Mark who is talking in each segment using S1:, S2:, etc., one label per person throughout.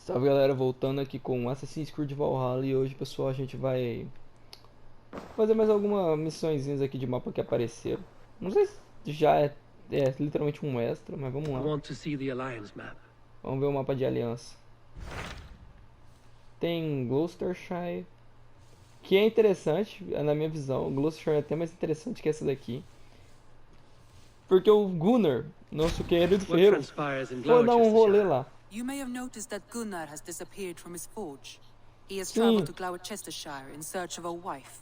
S1: Salve galera, voltando aqui com Assassin's Creed Valhalla e hoje pessoal a gente vai fazer mais algumas missõezinhas aqui de mapa que apareceram. Não sei se já é literalmente um extra, mas vamos
S2: I
S1: lá.
S2: want to see the Alliance map.
S1: Vamos ver o mapa de aliança. Tem Gloucestershire, que é interessante, na minha visão. Gloucestershire é até mais interessante que essa daqui. Porque o Gunnar, nosso querido
S2: What
S1: ferreiro,
S2: transpires in
S1: foi dar um rolê
S2: Gloucestershire?
S1: lá.
S3: You may have noticed that Gunnar has disappeared from his forge. He has
S1: Sim.
S3: traveled to Gloucestershire in search of a wife.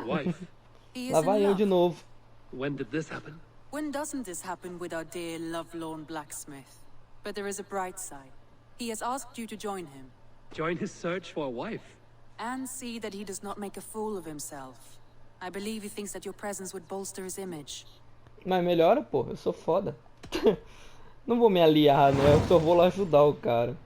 S2: Wife.
S3: He
S1: Lá
S3: is
S1: vai
S3: in
S1: eu
S3: love.
S1: de novo.
S2: When did this happen?
S3: When doesn't this happen with our dear lovelorn blacksmith? But there is a bright side. He has asked you to join him,
S2: Join his search for a wife?
S3: and see that he does not make a fool of himself. I believe he thinks that your presence would bolster his image.
S1: Mas melhora, pô, eu sou foda. Não vou me aliar, né? Eu só vou lá ajudar o cara.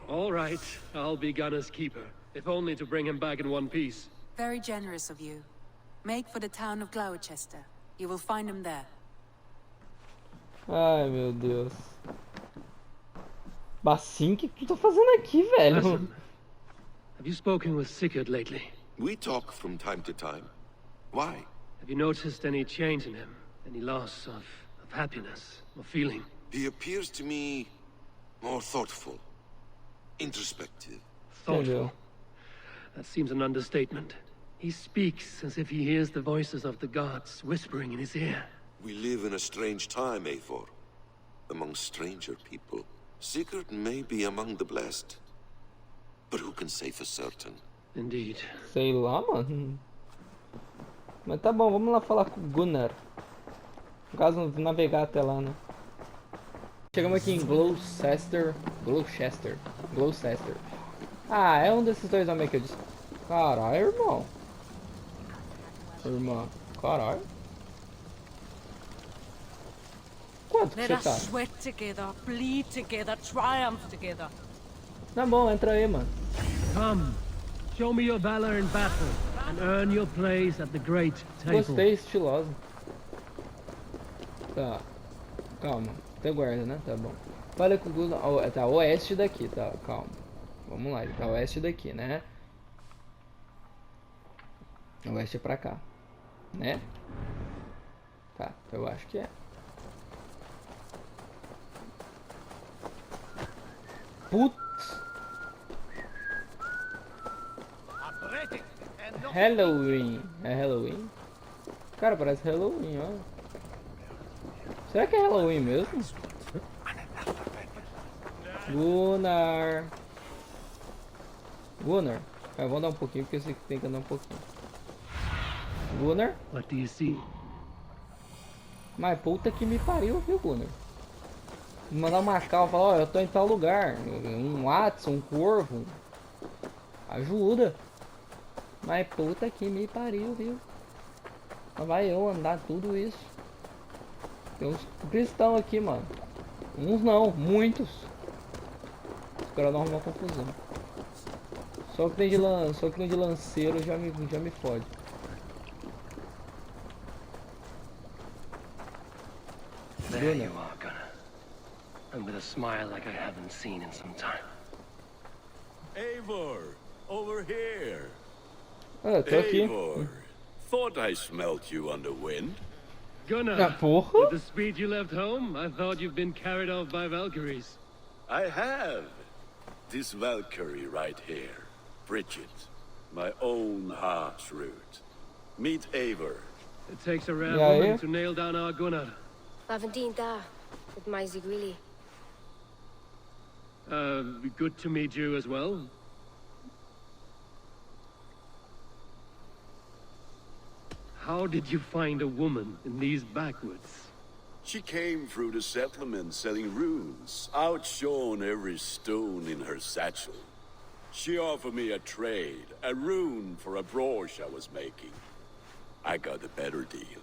S2: All right, I'll be Gunner's keeper, if only to bring him back in one piece.
S3: Very generous of you. Make for the town of Gloucester. You will find him there.
S1: Ai, meu Deus. Basim, o que tu tá fazendo aqui, velho?
S2: Listen, have you spoken with Sigurd lately?
S4: We talk from time to time. Why?
S2: Have you noticed any change in him? Any loss of happiness or feeling?
S4: He appears to me more thoughtful, introspective.
S2: Thoughtful. That seems an understatement. He speaks as if he hears the voices of the gods whispering in his ear.
S4: We live in a strange time, Eivor. Among stranger people. Sigurd may be among the blessed. But who can say for certain?
S2: Indeed.
S1: Sei lá, mano. Mas tá bom, vamos lá falar com o Gunnar. No caso, navegar até lá, né? Chegamos aqui em Gloucester. Ah, é um desses dois homens que eu disse. Caralho, irmão. Irmã, caralho. Quanto que
S5: Let
S1: você
S5: us
S1: tá?
S5: sweat together, bleed together, triumph together.
S1: Tá bom, entra aí, mano.
S2: Come, show me your valor in battle, and earn your place at the great table.
S1: Gostei, estilosa. Tá. Calma. Até guarda, né? Tá bom. Fala com o Gunnar. Tá oeste daqui, tá? Calma. Vamos lá, ele tá oeste daqui, né? Oeste é pra cá. Né? Tá, eu acho que é. Putz! Halloween. É Halloween? Cara, parece Halloween, ó. Será que é Halloween mesmo? Gunnar. Vamos andar um pouquinho, porque esse aqui tem que andar um pouquinho. Gunnar?
S2: What do you see?
S1: Mas puta que me pariu, viu, Gunnar? Me mandar uma cal, falar, ó, eu tô em tal lugar. Um Watson, um corvo. Ajuda. Mas puta que me pariu, viu? Lá vai eu andar tudo isso. Tem uns cristãos aqui, mano. Uns não, muitos. Os caras não arrumam confusão. Só que tem de lanceiro já me fode.
S2: There you are, Gunner. And with a smile like I haven't seen in some time.
S6: Eivor, over here.
S1: Ah, eu tô aqui.
S6: Eivor, thought I smelt you on the wind.
S2: Gunnar,
S1: Ah, porra.
S2: with the speed you left home, I thought you've been carried off by Valkyries.
S6: I have. This Valkyrie right here, Bridget, my own heart's root. Meet Eivor.
S2: It takes a rare
S1: Yeah,
S2: woman
S1: yeah.
S2: to nail down our Gunnar.
S7: Lavandine da, with Maisy Greeley.
S2: Good to meet you as well. How did you find a woman in these backwoods?
S6: She came through the settlement selling runes, outshone every stone in her satchel. She offered me a trade, a rune for a brooch I was making. I got a better deal.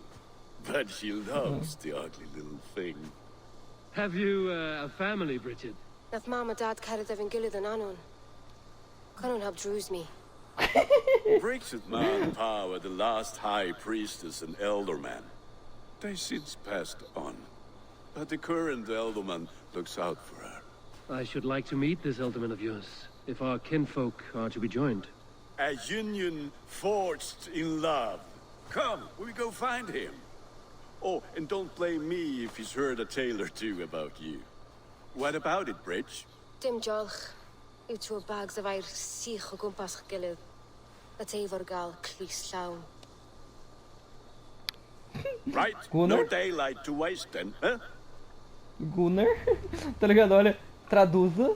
S6: But she loves the ugly little thing.
S2: Have you a family, Bridget?
S7: Naf mama dad carried of Gilad and Anon. Canon helped druise me.
S6: Bridget Mount Power, the last high priestess and elder man. They since passed on. but the current Elderman looks out for her.
S2: I should like to meet this Elderman of yours, if our kinfolk are to be joined.
S6: A union forged in love. Come, we go find him. Oh, and don't blame me if he's heard a tale or two about you. What about it, Bridge?
S7: Dim jolch. Yw trwy bags of air sych o gwmpas gilydd. A teifr gael clis llawn.
S6: Right, no daylight to waste then, huh?
S1: Gunnar? Tá ligado? Olha, traduza.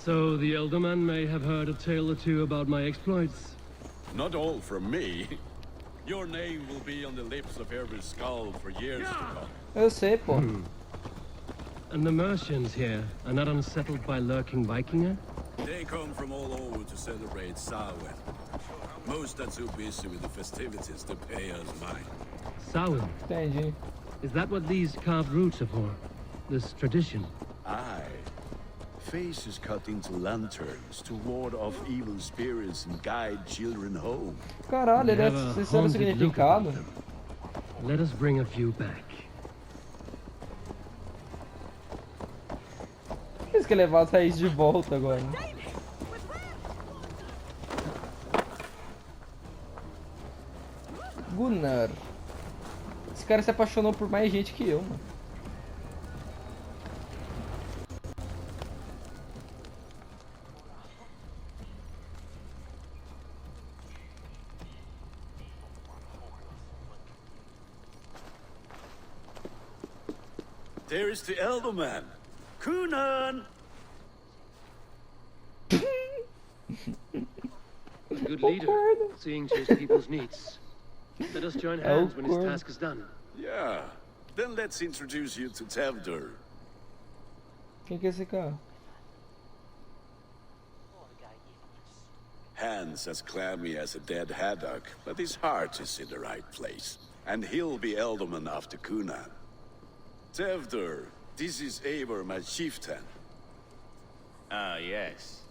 S2: So the Elderman may have heard a tale or two about my exploits.
S6: Not all from me. Your name will be on the lips of every skull for years to come.
S1: Eu sei, pô.
S2: And the Mercians here are not unsettled by lurking Vikinger?
S6: They come from all over to celebrate Samhain. Most are too busy with the festivities to pay us mind.
S2: Samhain?
S1: Entendi.
S2: Is that what these carved roots are for? This tradition?
S6: Aye. Faces cut into lanterns to ward off evil spirits and guide children home.
S1: Caralho, ele é
S2: Have a
S1: sincero
S2: haunted look
S1: significado.
S2: about them. Let us bring a few back.
S1: Por isso que levar as raízes de volta agora. Gunnar. Esse cara se apaixonou por mais gente que eu, mano.
S6: There is the Elderman. Kunan!
S2: A good leader, seeing to his people's needs. Let us join hands when his task is done.
S6: Yeah. Then let's introduce you to Tevder.
S1: Quem que é esse cara?
S6: Hands as clammy as a dead haddock, but his heart is in the right place. And he'll be Elderman after Kunan. Tevder, this is Eivor, my chieftain.
S8: Ah, yes.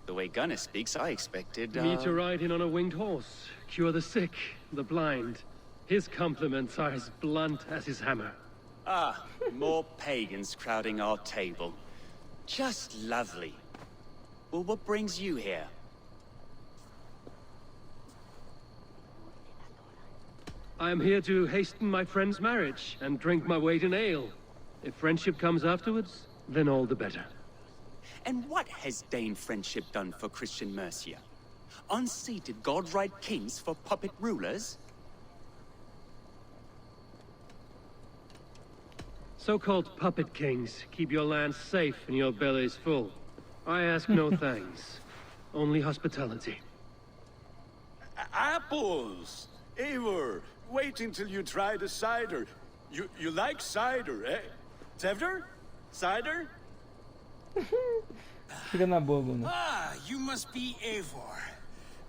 S8: The way Gunnar speaks, I expected,
S2: Me to ride in on a winged horse, cure the sick, the blind. His compliments are as blunt as his hammer.
S8: Ah, more pagans crowding our table. Just lovely. Well, what brings you here?
S2: I am here to hasten my friend's marriage and drink my weight in ale. If friendship comes afterwards, then all the better.
S8: And what has Dane friendship done for Christian Mercia? Unseated godright kings for puppet rulers?
S2: So-called puppet kings keep your lands safe and your bellies full. I ask no thanks, only hospitality.
S6: Apples! Eivor, wait until you try the cider. You like cider, eh? Tevder? Cider?
S1: Fica na boa, Gunnar.
S9: Ah, you must be Eivor.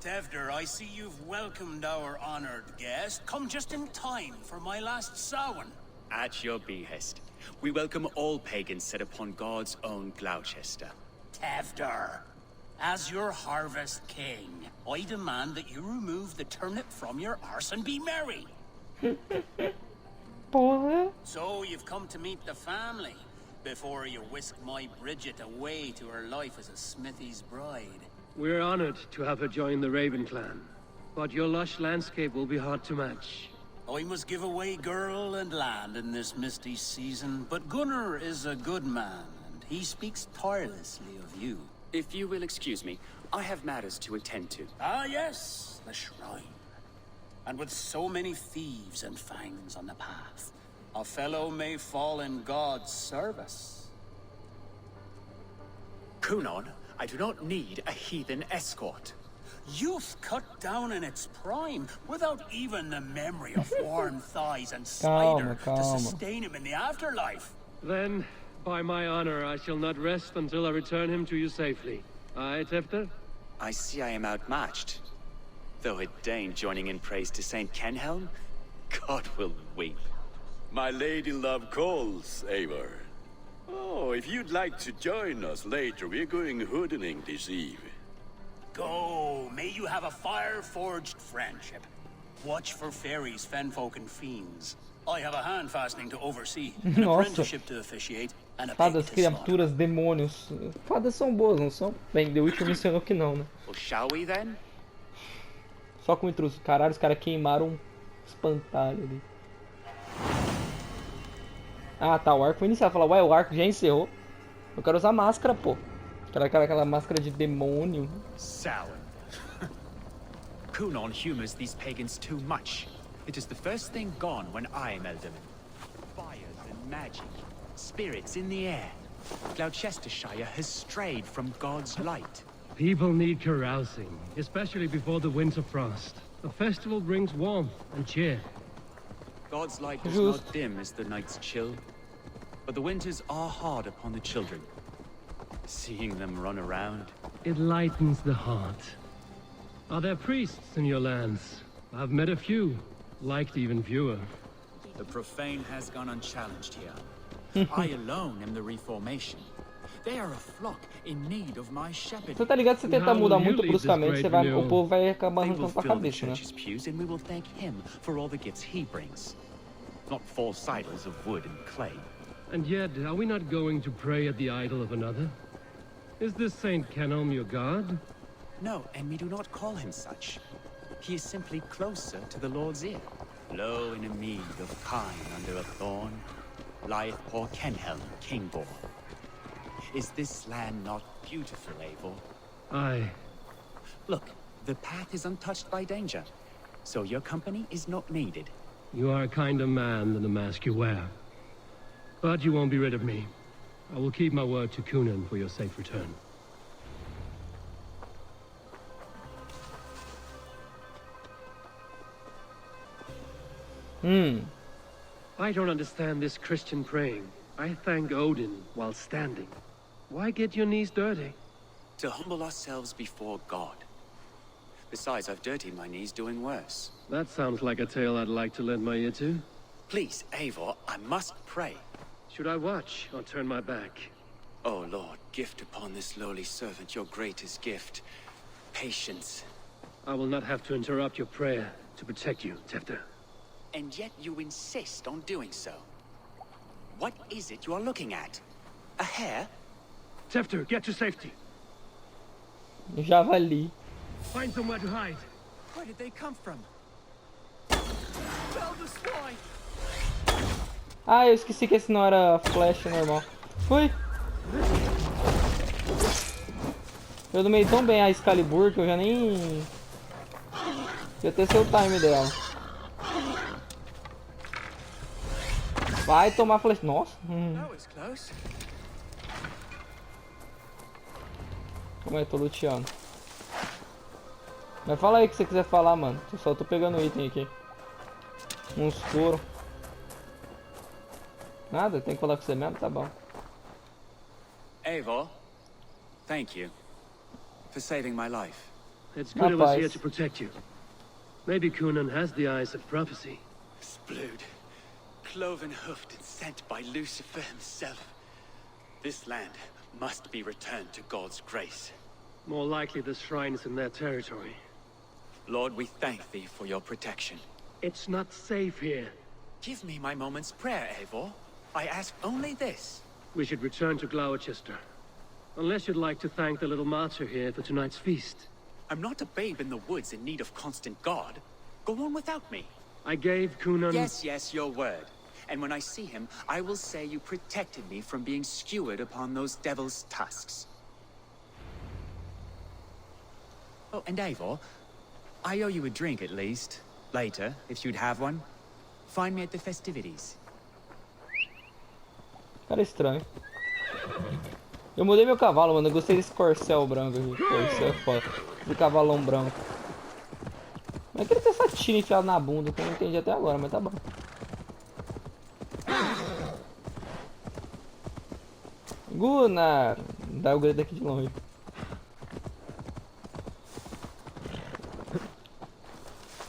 S9: Tevder, I see you've welcomed our honored guest. Come just in time for my last Samhain.
S8: At your behest. We welcome all pagans set upon God's own Gloucester.
S9: Tevder, as your harvest king, I demand that you remove the turnip from your arse and be merry.
S1: Porra.
S9: So you've come to meet the family before you whisk my Bridget away to her life as a smithy's bride.
S2: We're honored to have her join the Raven clan, but your lush landscape will be hard to match.
S9: I must give away girl and land in this misty season, but Gunnar is a good man, and he speaks tirelessly of you.
S8: If you will excuse me, I have matters to attend to.
S9: Ah, yes, the shrine. And with so many thieves and fangs on the path, a fellow may fall in God's service.
S8: Kunon, I do not need a heathen escort.
S9: Youth cut down in its prime, without even the memory of warm thighs and cider to sustain him in the afterlife.
S2: Then, by my honor, I shall not rest until I return him to you safely. Aye, Tefter?
S8: I see I am outmatched. Though a Dane joining in praise to Saint Kenhelm, God will weep.
S6: My lady love calls, Eivor. Oh, if you'd like to join us later, we're going hoodening this eve.
S9: Go, may you have a fire-forged friendship. Watch for fairies, fenfolk, and fiends. I have a hand fastening to oversee, an
S1: Nossa.
S9: apprenticeship to officiate, and a pig
S1: Fadas,
S9: to slaughter.
S1: criaturas, demônios. Fadas são boas, não são? Bem, The Witcher mencionou que não, né?
S8: Well, shall we then?
S1: Só com intruso. Caralho, os caras queimaram um espantalho ali. Ah, tá. O arco foi iniciado. Falar, ué, o arco já encerrou. Eu quero usar máscara, pô. Aquela máscara de demônio.
S8: Sour. Kunon humors these pagans too much. It is the first thing gone when I am Elderman. Fires and magic, spirits in the air. Gloucestershire has strayed from God's light.
S2: People need carousing, especially before the winter frost. A festival brings warmth and cheer.
S8: God's light does
S1: Just.
S8: not dim as the nights chill, but the winters are hard upon the children. Seeing them run around.
S2: It lightens the heart. Are there priests in your lands? I've met a few, liked even fewer.
S8: The profane has gone unchallenged here. I alone am the reformation. They are a flock in need of my shepherding.
S1: Você tá ligado que se tentar
S2: How
S1: mudar
S2: will you
S1: muito
S2: lead this
S1: bruscamente,
S2: great
S1: o
S2: renewal?
S1: povo vai acabar
S8: They will
S1: arrancando pra
S8: fill the
S1: cabeça, né?
S8: church's pews, and we will thank him for all the gifts he brings. Not false idols of wood and clay.
S2: And yet, are we not going to pray at the idol of another? Is this Saint Canom your god?
S8: No, and we do not call him such. He is simply closer to the Lord's ear. Low in a mead of kine under a thorn, lieth poor Kenhelm, Kingborn. Is this land not beautiful, Eivor?
S2: Aye.
S8: Look, the path is untouched by danger, so your company is not needed.
S2: You are a kinder man than the mask you wear. But you won't be rid of me. I will keep my word to Kunan for your safe return. I don't understand this Christian praying. I thank Odin while standing. Why get your knees dirty?
S8: To humble ourselves before God. Besides, I've dirtied my knees doing worse.
S2: That sounds like a tale I'd like to lend my ear to.
S8: Please, Eivor, I must pray.
S2: Should I watch or turn my back?
S8: Oh Lord, gift upon this lowly servant your greatest gift. Patience.
S2: I will not have to interrupt your prayer to protect you, Tefter.
S8: And yet you insist on doing so. What is it you are looking at? A hare?
S2: Tefter, get to safety.
S1: Javali.
S2: Find somewhere to hide.
S8: Where did they come from?
S1: Ah, eu esqueci que esse não era flash normal. Fui! Eu domei tão bem a Excalibur que eu já nem... Já testei o time dela. Vai tomar flash. Nossa!
S8: That was close.
S1: Como é? Tô luteando. Mas fala aí o que você quiser falar, mano. Eu só tô pegando item aqui. Uns couro. Nada? Tem que falar com você mesmo? Tá bom.
S8: Eivor, thank you for saving my life.
S2: It's good of us
S1: Rapaz.
S2: here to protect you. Maybe Kunan has the eyes of prophecy.
S8: Splood, cloven-hoofed and sent by Lucifer himself. This land must be returned to God's grace.
S2: More likely the shrine is in their territory.
S8: Lord, we thank thee for your protection.
S2: It's not safe here.
S8: Give me my moment's prayer, Eivor. I ask only this.
S2: We should return to Gloucester. Unless you'd like to thank the little martyr here for tonight's feast.
S8: I'm not a babe in the woods in need of constant guard. Go on without me.
S2: I gave Kunan...
S8: Yes, your word. And when I see him, I will say you protected me from being skewered upon those devil's tusks. Oh, and Eivor, I owe you a drink at least. Later, if you'd have one. Find me at the festivities.
S1: Cara estranho. Eu mudei meu cavalo, mano. Eu gostei desse corcel branco aqui. Corcel é foda. Esse cavalão branco. Mas é que ele tem essa tira enfiada na bunda, que eu não entendi até agora, mas tá bom. Gunnar! Dá o grito aqui de longe.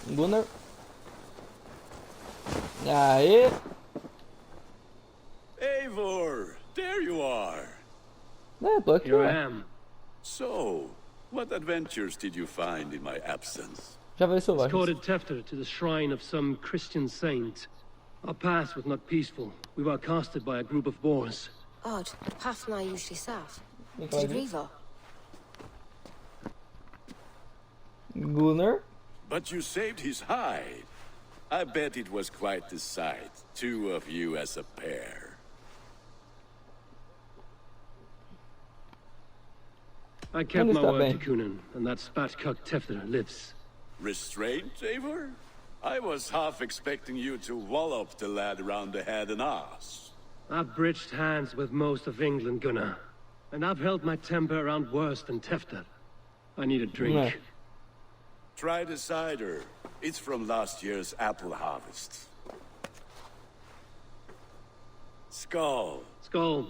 S1: Gunnar. Aê!
S6: Eivor, there you are.
S1: É, tô aqui,
S2: Here I
S1: ué.
S2: am.
S6: So, what adventures did you find in my absence?
S1: Já vai salvar.
S2: Escorted Tefter to the shrine of some Christian saint. Our past was not peaceful. We were accosted by a group of boars.
S7: Odd, the path I usually sat.
S1: Não
S7: Did
S1: pode.
S7: Riva?
S1: Gunnar?
S6: But you saved his hide. I bet it was quite the sight. Two of you as a pair.
S2: I kept
S1: Onde
S2: my
S1: está
S2: word
S1: bem?
S2: to Kunin, and that spatcock Tefter lives.
S6: Restraint, Eivor? I was half expecting you to wallop the lad around the head and ass.
S2: I've bridged hands with most of England, Gunnar. And I've held my temper around worse than Tefter. I need a drink.
S1: Não.
S6: Try the cider. It's from last year's apple harvest. Skull.
S2: Skull.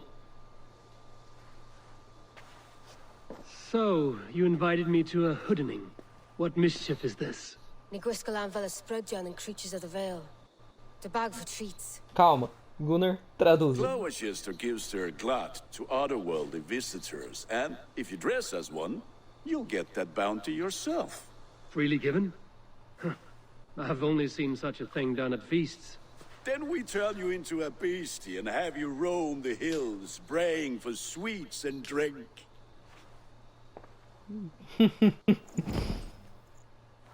S2: So, you invited me to a hoodening. What mischief is this?
S7: Ni gwisgo lan fel y sbrydion and creatures of the Vale. The bag for treats.
S1: Calma. Gunnar, traduza.
S6: Gloucester gives their glut to otherworldly visitors, and if you dress as one, you'll get that bounty yourself.
S2: Freely given? Huh. I've only seen such a thing done at feasts.
S6: Then we turn you into a beastie and have you roam the hills, braying for sweets and drink.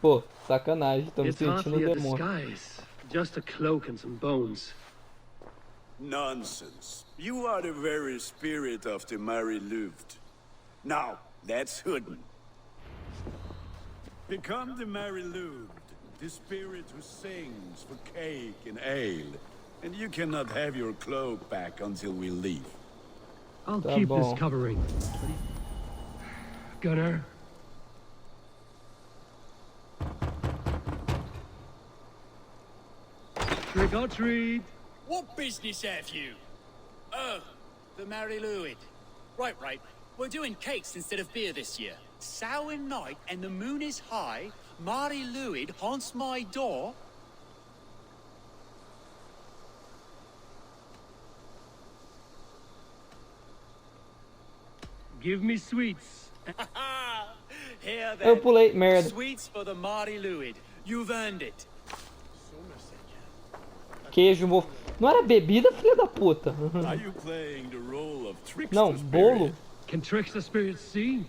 S1: Pô, sacanagem. Tô me
S2: It's
S1: sentindo
S2: hardly a
S1: demônio.
S2: disguise. Just a cloak and some bones.
S6: Nonsense. You are the very spirit of the Mary Louved. Now, let's hooden. Become the Mary Louved, the spirit who sings for cake and ale. And you cannot have your cloak back until we leave.
S2: I'll
S1: Tá
S2: keep
S1: bom.
S2: this covering. Gunnar. Trick or treat.
S9: What business have you? Oh, the Mary Louid. Right, right. We're doing cakes instead of beer this year. Sour night and the moon is high. Mary Louid haunts my door.
S2: Give me sweets.
S9: Here
S1: Eu
S9: then.
S1: pulei, merda.
S9: Sweets for the Mary Louid. You've earned it.
S1: Queijo, mofo. Não era bebida, filha da puta?
S6: Are you playing the role of trickster
S1: Não, bolo.
S6: spirit?
S2: Can trickster spirits see?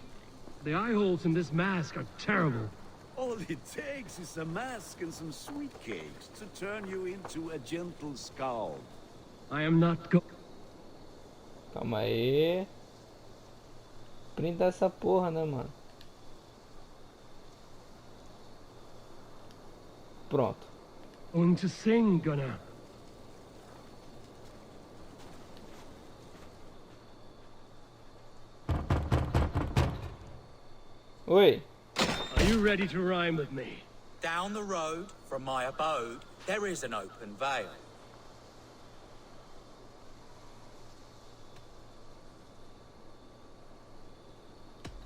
S2: The eye holes in this mask are terrible.
S6: All it takes is a mask and some sweet cakes to turn you into a gentle skull.
S2: I am not go-
S1: Calma aí. Printa essa porra, né, mano? Pronto.
S2: going to sing, Gunnar.
S1: Oi.
S2: Are you ready to rhyme with me?
S9: Down the road from my abode, there is an open vale.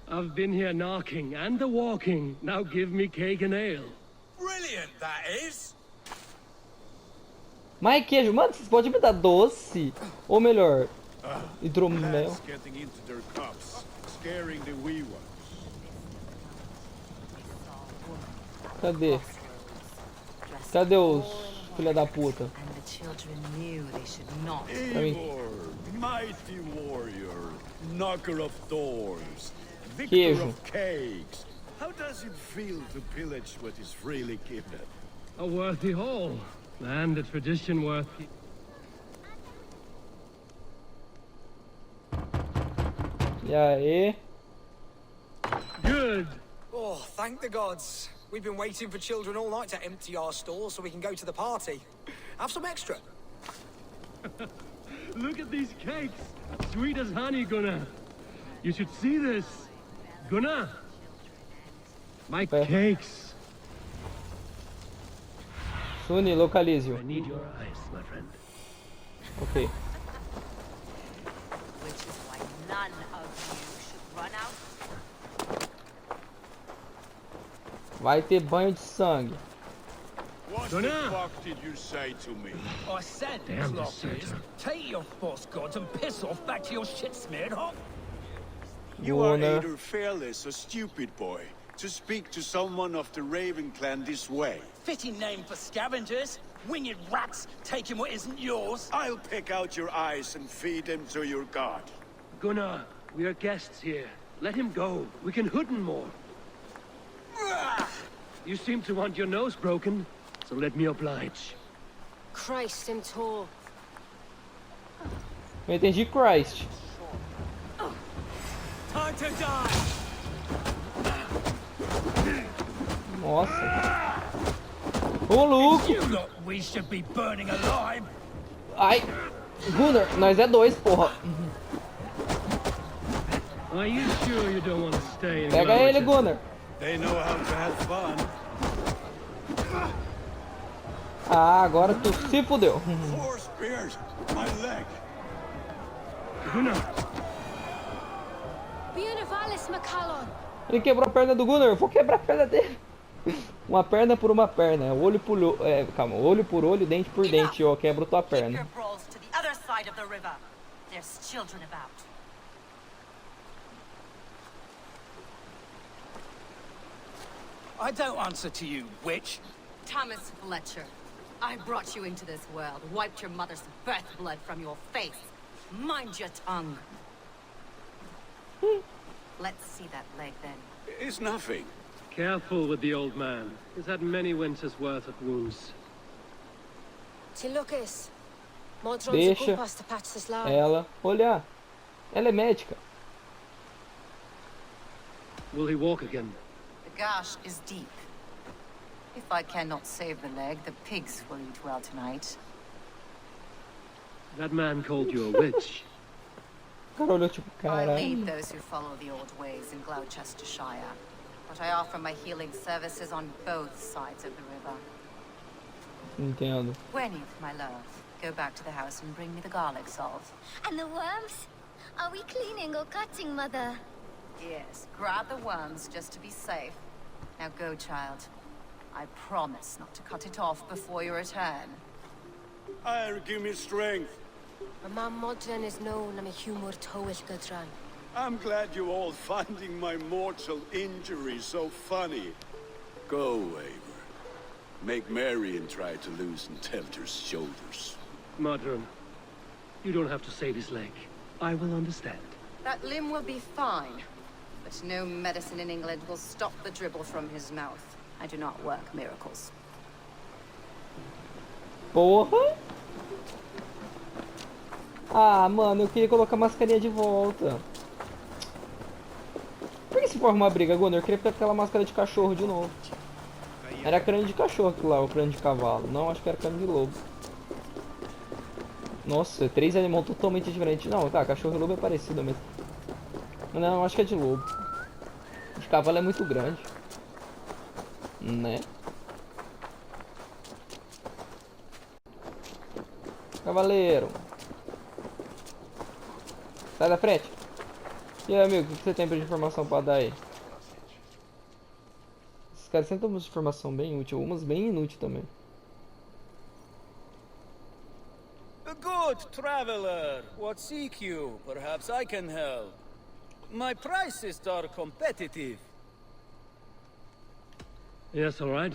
S2: I've been here knocking and a-walking. Now give me cake and ale.
S9: Brilliant, that is!
S1: Mais queijo. Mano, vocês podem me dar doce? Ou melhor, hidromel.
S6: Lads getting into their cups, scaring the wee ones.
S1: Cadê? Cadê os filha da puta?
S5: And the children knew they should not.
S6: Eivor, mighty warrior, knocker of doors, victor
S1: Queijo.
S6: of cakes. How does it feel to pillage what is freely given?
S2: A worthy haul. And a tradition worthy.
S1: E aí?
S2: Good.
S10: Oh, thank the gods. We've been waiting for children all night to empty our stalls so we can go to the party. Have some extra.
S2: Look at these cakes. Sweet as honey, Gunnar. You should see this. Gunnar. My cakes.
S1: Suni, localize-o.
S2: I need your eyes, my friend.
S1: Ok.
S5: Which is why none of you should run out.
S1: Vai ter banho de sangue.
S6: What
S2: Gunnar!
S6: the fuck did you say to me?
S10: I said,
S2: Damn
S10: Clockers,
S2: deserter.
S10: take your false gods and piss off back to your shit-smeared hop.
S6: You are
S1: Gunnar.
S6: either fearless or stupid, boy, to speak to someone of the Raven clan this way.
S10: Fitting name for scavengers.
S9: Winged rats taking what isn't yours.
S6: I'll pick out your eyes and feed them to your god.
S2: Gunnar, we are guests here. Let him go. We can hood him more. You seem to want your nose broken, so let me oblige.
S7: Christ in tow.
S1: Eu entendi Christ.
S9: Time to die.
S1: Nossa. Ô, louco.
S9: You look, we should be burning alive.
S1: Ai. Gunnar, nós é dois, porra.
S2: Are you sure you don't want to stay in
S1: Pega ele, Gunnar.
S6: They know how to have fun.
S1: Ah, agora tu se fudeu.
S6: 4 spears, my leg.
S2: Gunnar,
S7: Bienavalis Macallon.
S1: Ele quebrou a perna do Gunnar, eu vou quebrar a perna dele. Uma perna por uma perna, olho por olho, calma, olho por olho, dente por dente, eu quebro tua
S5: Keep your
S1: perna.
S5: brawls to the other side of the river. There's children about.
S9: I don't answer to you, witch.
S11: Thomas Fletcher, I brought you into this world, wiped your mother's birth blood from your face. Mind your tongue. Let's see that leg then.
S6: It's nothing.
S2: careful with the old man. He's had many winters' worth of wounds.
S1: Deixa ela olhar. Ela é médica.
S2: Will he walk again?
S11: The gash is deep. If I cannot save the leg, the pigs will eat well tonight.
S2: That man called you a witch.
S1: Cara olhou tipo,
S11: I
S1: caralho.
S11: lead those who follow the old ways in Gloucestershire, but I offer my healing services on both sides of the river.
S1: Entendo.
S11: Gwyneth, my love, go back to the house and bring me the garlic salt.
S12: And the worms? Are we cleaning or cutting, Mother?
S11: Yes, grab the worms just to be safe. Now go, child. I promise not to cut it off before your return.
S6: Give me strength. I'm glad you all finding my mortal injury so funny. Go, Eivor. Make merry and try to loosen Telter's shoulders.
S2: Modron, you don't have to save his leg. I will understand.
S11: That limb will be fine, but no medicine in England will stop the dribble from his mouth. I do not work miracles.
S1: Porra! Ah, mano, eu queria colocar a mascarinha de volta. Por que se for uma briga, Gunnar? Eu queria ficar com aquela máscara de cachorro de novo. Era crânio de cachorro aquilo lá, o crânio de cavalo. Não, acho que era crânio de lobo. Nossa, 3 animais totalmente diferentes. Não, tá, cachorro e lobo é parecido mesmo. Não, acho que é de lobo. De cavalo é muito grande. Né? Cavaleiro. Sai da frente. E aí, amigo, o que você tem de informação pra dar aí? Esses caras sempre dão umas informação bem útil, umas bem inútil também.
S13: A good traveler, what seek you? Perhaps I can help. My prices are competitive.
S2: Yes, all right.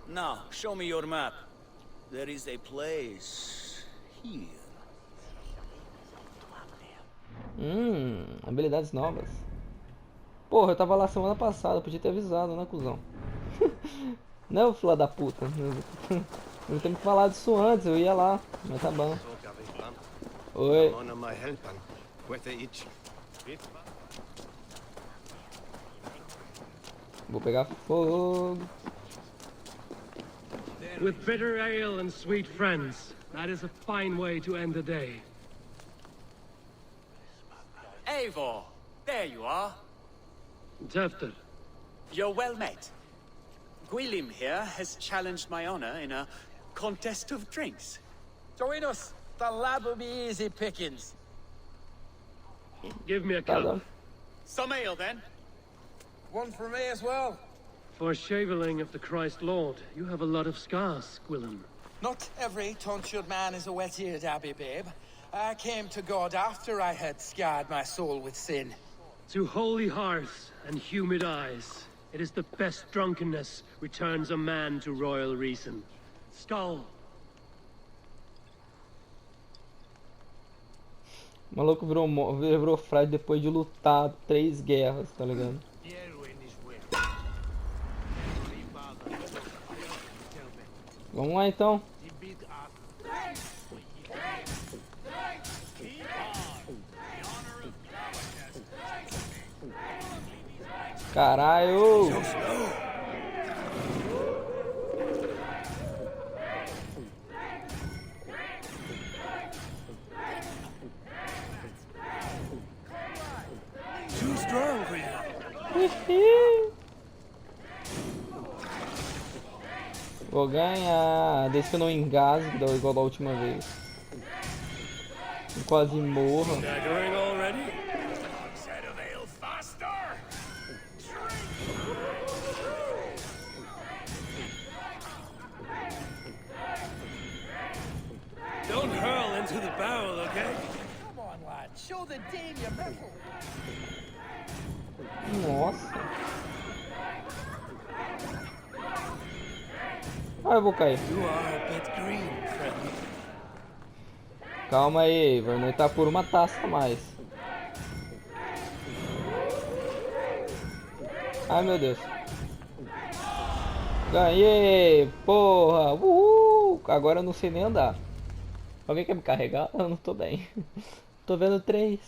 S13: Now, show me your map. There is a place here.
S1: Habilidades novas. Porra, eu tava lá semana passada, podia ter avisado, né, cuzão? Não, filha da puta. Eu tenho que falar disso antes, eu ia lá, mas tá bom. Oi. Vou pegar fogo.
S2: With bitter ale and sweet friends, that is a fine way to end the day.
S9: Eivor, there you are.
S2: Tefter.
S9: You're well met. Gwilym here has challenged my honor in a contest of drinks.
S13: Join us. The lab will be easy pickings.
S2: Give me a cup.
S9: Some ale, then.
S13: One for me as well.
S2: For shaveling of the Christ Lord, you have a lot of scars, Gwilym.
S13: Not every tonsured man is a wet-eared abbey, babe. I came to God after I had scarred my soul with sin.
S2: To holy hearts and humid eyes. It is the best drunkenness returns a man to royal reason. Skull.
S1: O maluco virou frade depois de lutar 3 guerras, tá ligado? Vamos lá então. Caralho!
S2: Too strong for you.
S1: Vou ganhar. Desde que eu não engasgue, igual da última vez. Eu quase morro.
S2: Staggering already? Don't hurl into the barrel, okay?
S13: Come on, lad. Show the Dane your mettle.
S1: Nossa. Ah, eu vou cair.
S2: You are a bit green, friend.
S1: Calma aí, vai não tá por uma taça a mais. Ai, meu Deus. Ganhei, porra. Uhul. Agora eu não sei nem andar. Alguém quer me carregar? Eu não tô bem. Tô vendo 3.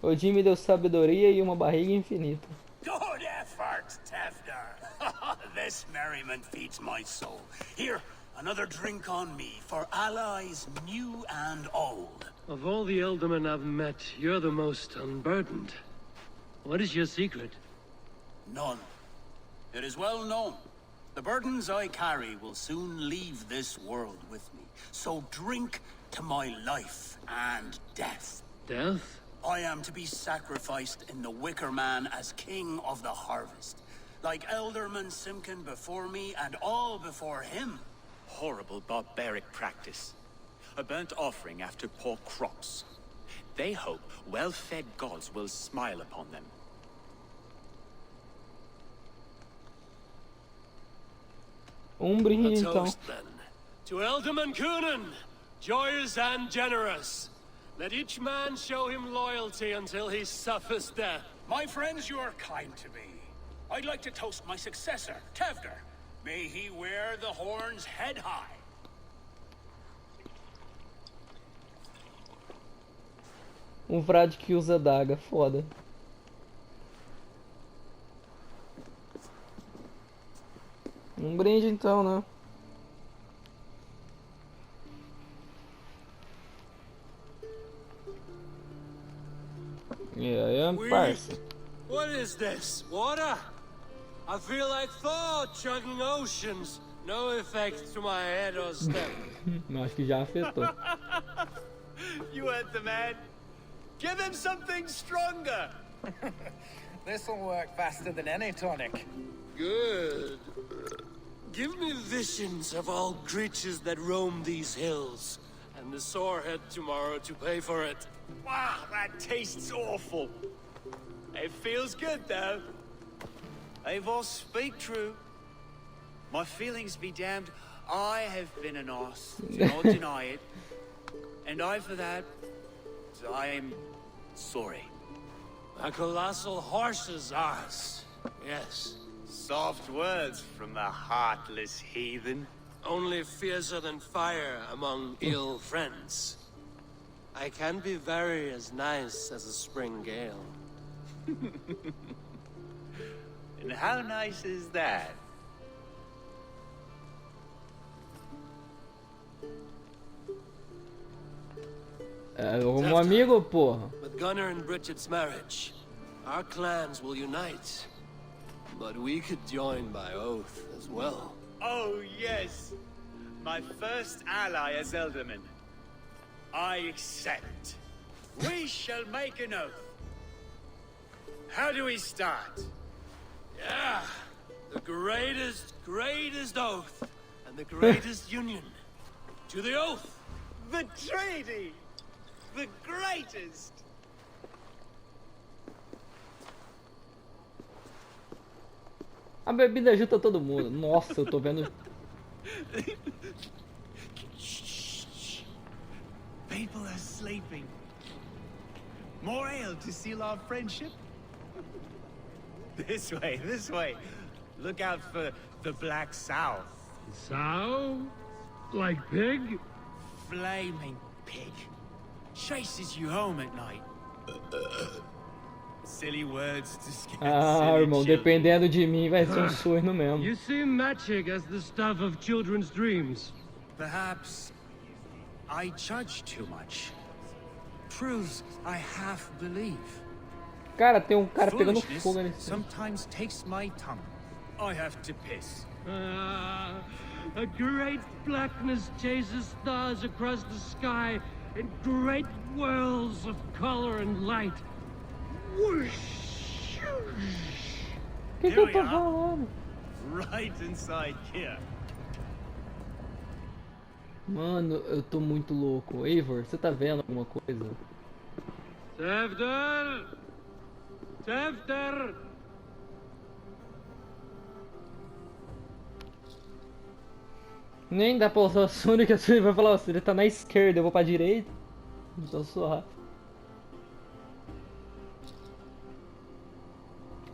S1: O Jim me deu sabedoria e uma barriga infinita.
S9: Good effort, Tevder. This merriment feeds my soul. Here, another drink on me for allies new and old.
S2: Of all the Eldermen I've met, you're the most unburdened. What is your secret?
S9: None. It is well known. The burdens I carry will soon leave this world with me. So drink to my life and death.
S2: Death?
S9: I am to be sacrificed in the Wicker Man as king of the harvest. Like Elderman Simkin before me and all before him.
S8: Horrible barbaric practice. A burnt offering after poor crops. They hope well-fed gods will smile upon them.
S1: Brinde
S2: A
S1: então.
S2: toast, then. To Elderman Coonan, joyous and generous. Let each man show him loyalty until he suffers death.
S9: My friends, you are kind to me. I'd like to toast my successor, Tevder. May he wear the horns head high.
S1: Frade que usa daga, foda. Brinde então, né? E aí, parça?
S2: What is this? Water? I feel like Thor chugging oceans. No effect to my head or step.
S1: Acho que já afetou.
S13: You heard the man. Give him something stronger. This'll work faster than any tonic.
S2: Good. Give me visions of all creatures that roam these hills, and the sorehead tomorrow to pay for it.
S13: Wow, that tastes awful. It feels good, though.
S9: Eivor, speak true. My feelings be damned. I have been an ass. Do not deny it. And I, for that, I am sorry.
S2: A colossal horse's ass. Yes.
S13: Soft words from the heartless heathen.
S2: Only fiercer than fire among ill friends. I can be very as nice as a spring gale.
S13: And how nice is that?
S1: Amigo, porra.
S2: With Gunnar and Bridget's marriage, our clans will unite. But we could join by oath as well.
S13: Oh, yes. My first ally as Elderman. I accept.
S9: We shall make an oath. How do we start?
S2: Yeah, the greatest oath, and the greatest union. To the oath!
S13: The treaty! The greatest!
S1: A bebida ajuda todo mundo. Nossa, eu tô vendo.
S8: People are sleeping. More ale to seal our friendship? This way, this way. Look out for the Black Sow.
S14: Sow? Like pig?
S9: Flaming pig. Chases you home at night.
S8: Silly words to scare
S1: Ah,
S8: silly
S1: irmão,
S8: children.
S1: dependendo de mim vai ser um suíno mesmo.
S14: You see magic as the stuff of children's dreams.
S9: Perhaps I judge too much. Proves I half believe.
S1: Cara, tem um cara pegando
S9: Foolishness
S1: fogo ali.
S9: sometimes takes my tongue. I have to piss.
S14: A great blackness chases stars across the sky in great whirls of color and light. Whoosh!
S1: Que
S8: Here
S1: eu
S8: we
S1: tô
S8: are.
S1: falando?
S8: Right inside here.
S1: Mano, eu tô muito louco. Eivor, você tá vendo alguma coisa?
S14: Tefter! Tefter!
S1: Nem dá pra usar a Sony, que a Sony vai falar, ó, ele tá na esquerda, eu vou pra direita. Então suave.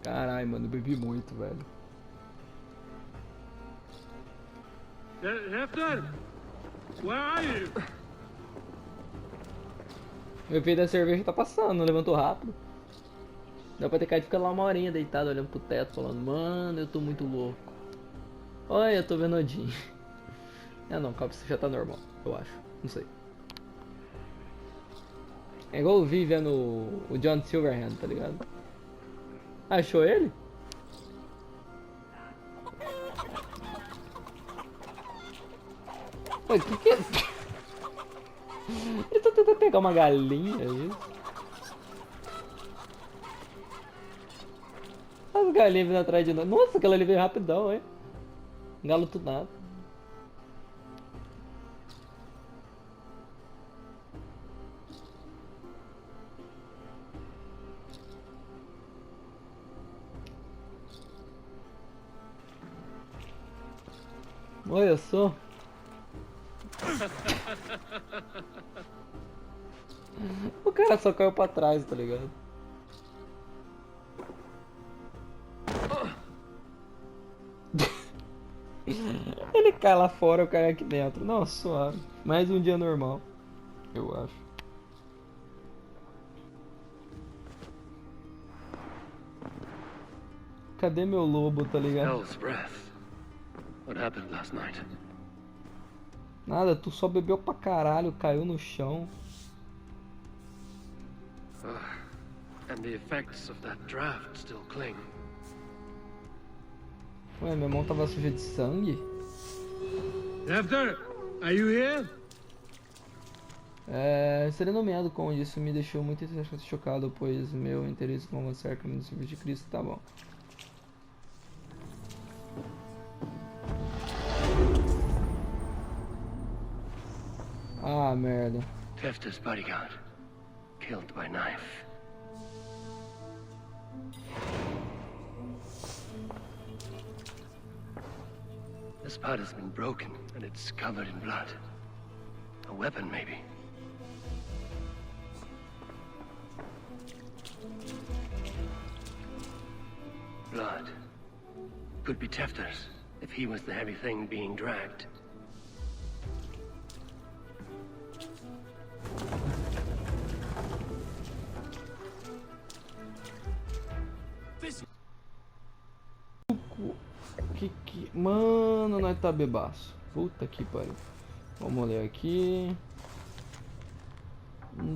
S1: Caralho, mano, eu bebi muito, velho.
S14: Tefter! Where are you?
S1: O efeito da cerveja tá passando, levantou rápido. Dá pra ter cara de ficar lá uma horinha deitado olhando pro teto, falando, mano, eu tô muito louco. Olha, eu tô vendo Odin. Ah não, calma, isso já tá normal, eu acho. Não sei. É igual eu vi vendo o John Silverhand, tá ligado? Achou ele? Pô, que é isso? Ele tá tentando pegar uma galinha, é isso? As galinhas vindo atrás de nós. Nossa, aquela ali veio rapidão, hein? Galo tunado. Olha só. O cara só caiu pra trás, tá ligado? Ele cai lá fora, eu caio aqui dentro. Nossa, suave. Mais um dia normal, eu acho. Cadê meu lobo, tá ligado?
S15: Hell's breath. What happened last night?
S1: Nada, tu só bebeu pra caralho, caiu no chão.
S15: And the effects of that draft still cling.
S1: Ué, minha mão tava suja de sangue?
S14: Tefter, are you here?
S1: Serei nomeado como isso me deixou muito chocado, pois meu interesse com avançar caminho do serviço de Cristo, tá bom. Ah, merda.
S15: Tefter's bodyguard. Killed by knife. The spot has been broken and it's covered in blood. A weapon, maybe. Blood. Could be Tefter's, if he was the heavy thing being dragged.
S1: Mano, nós tá bebaço. Puta que pariu. Vamos ler aqui.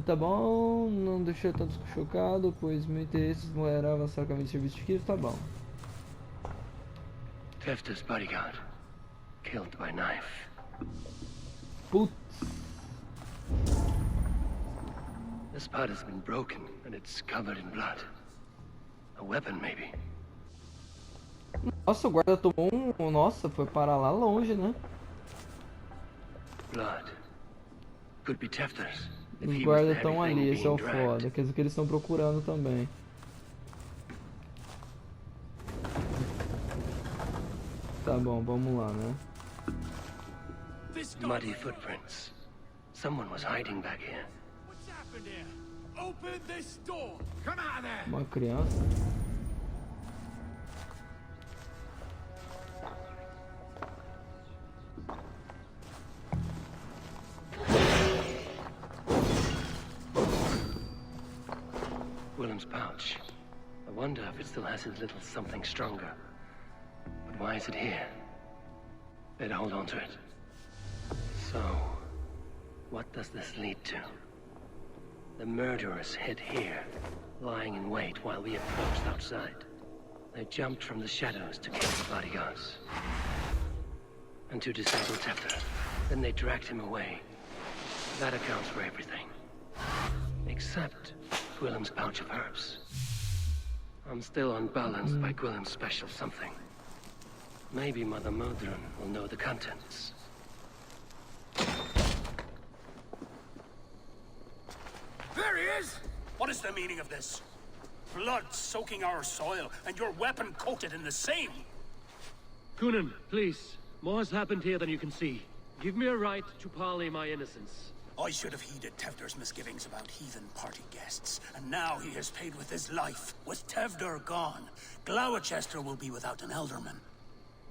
S1: Tá bom, não deixei tanto chocado, pois meu interesse era avançar o caminho de serviço de Cristo, tá bom.
S15: Tefter's bodyguard. Killed by knife.
S1: Putz.
S15: The spot has been broken and it's covered in blood. A weapon, maybe.
S1: Nossa, o guarda tomou um... Nossa, foi parar lá longe, né?
S15: Blood. Could be Tefter's.
S1: Os guardas estão ali, esse é o foda. Quer dizer que eles estão procurando também. Tá bom, vamos lá, né?
S15: Muddy footprints. Someone was hiding back here.
S9: What's happened here? Open this door! Come out of there!
S1: Uma criança.
S15: Willem's pouch. I wonder if it still has his little something stronger. But why is it here? Better hold on to it. So, what does this lead to? The murderers hid here, lying in wait while we approached outside. They jumped from the shadows to kill the bodyguards. And to disable Tefter. Then they dragged him away. That accounts for everything. Except Gwillem's pouch of herbs. I'm still unbalanced by Gwillem's special something. Maybe Mother Modron will know the contents.
S9: There he is! What is the meaning of this? Blood soaking our soil, and your weapon coated in the same!
S14: Kunin, please. More has happened here than you can see. Give me a right to parley my innocence.
S9: I should have heeded Tevder's misgivings about heathen party guests, and now he has paid with his life. With Tevder gone, Gloucester will be without an elderman.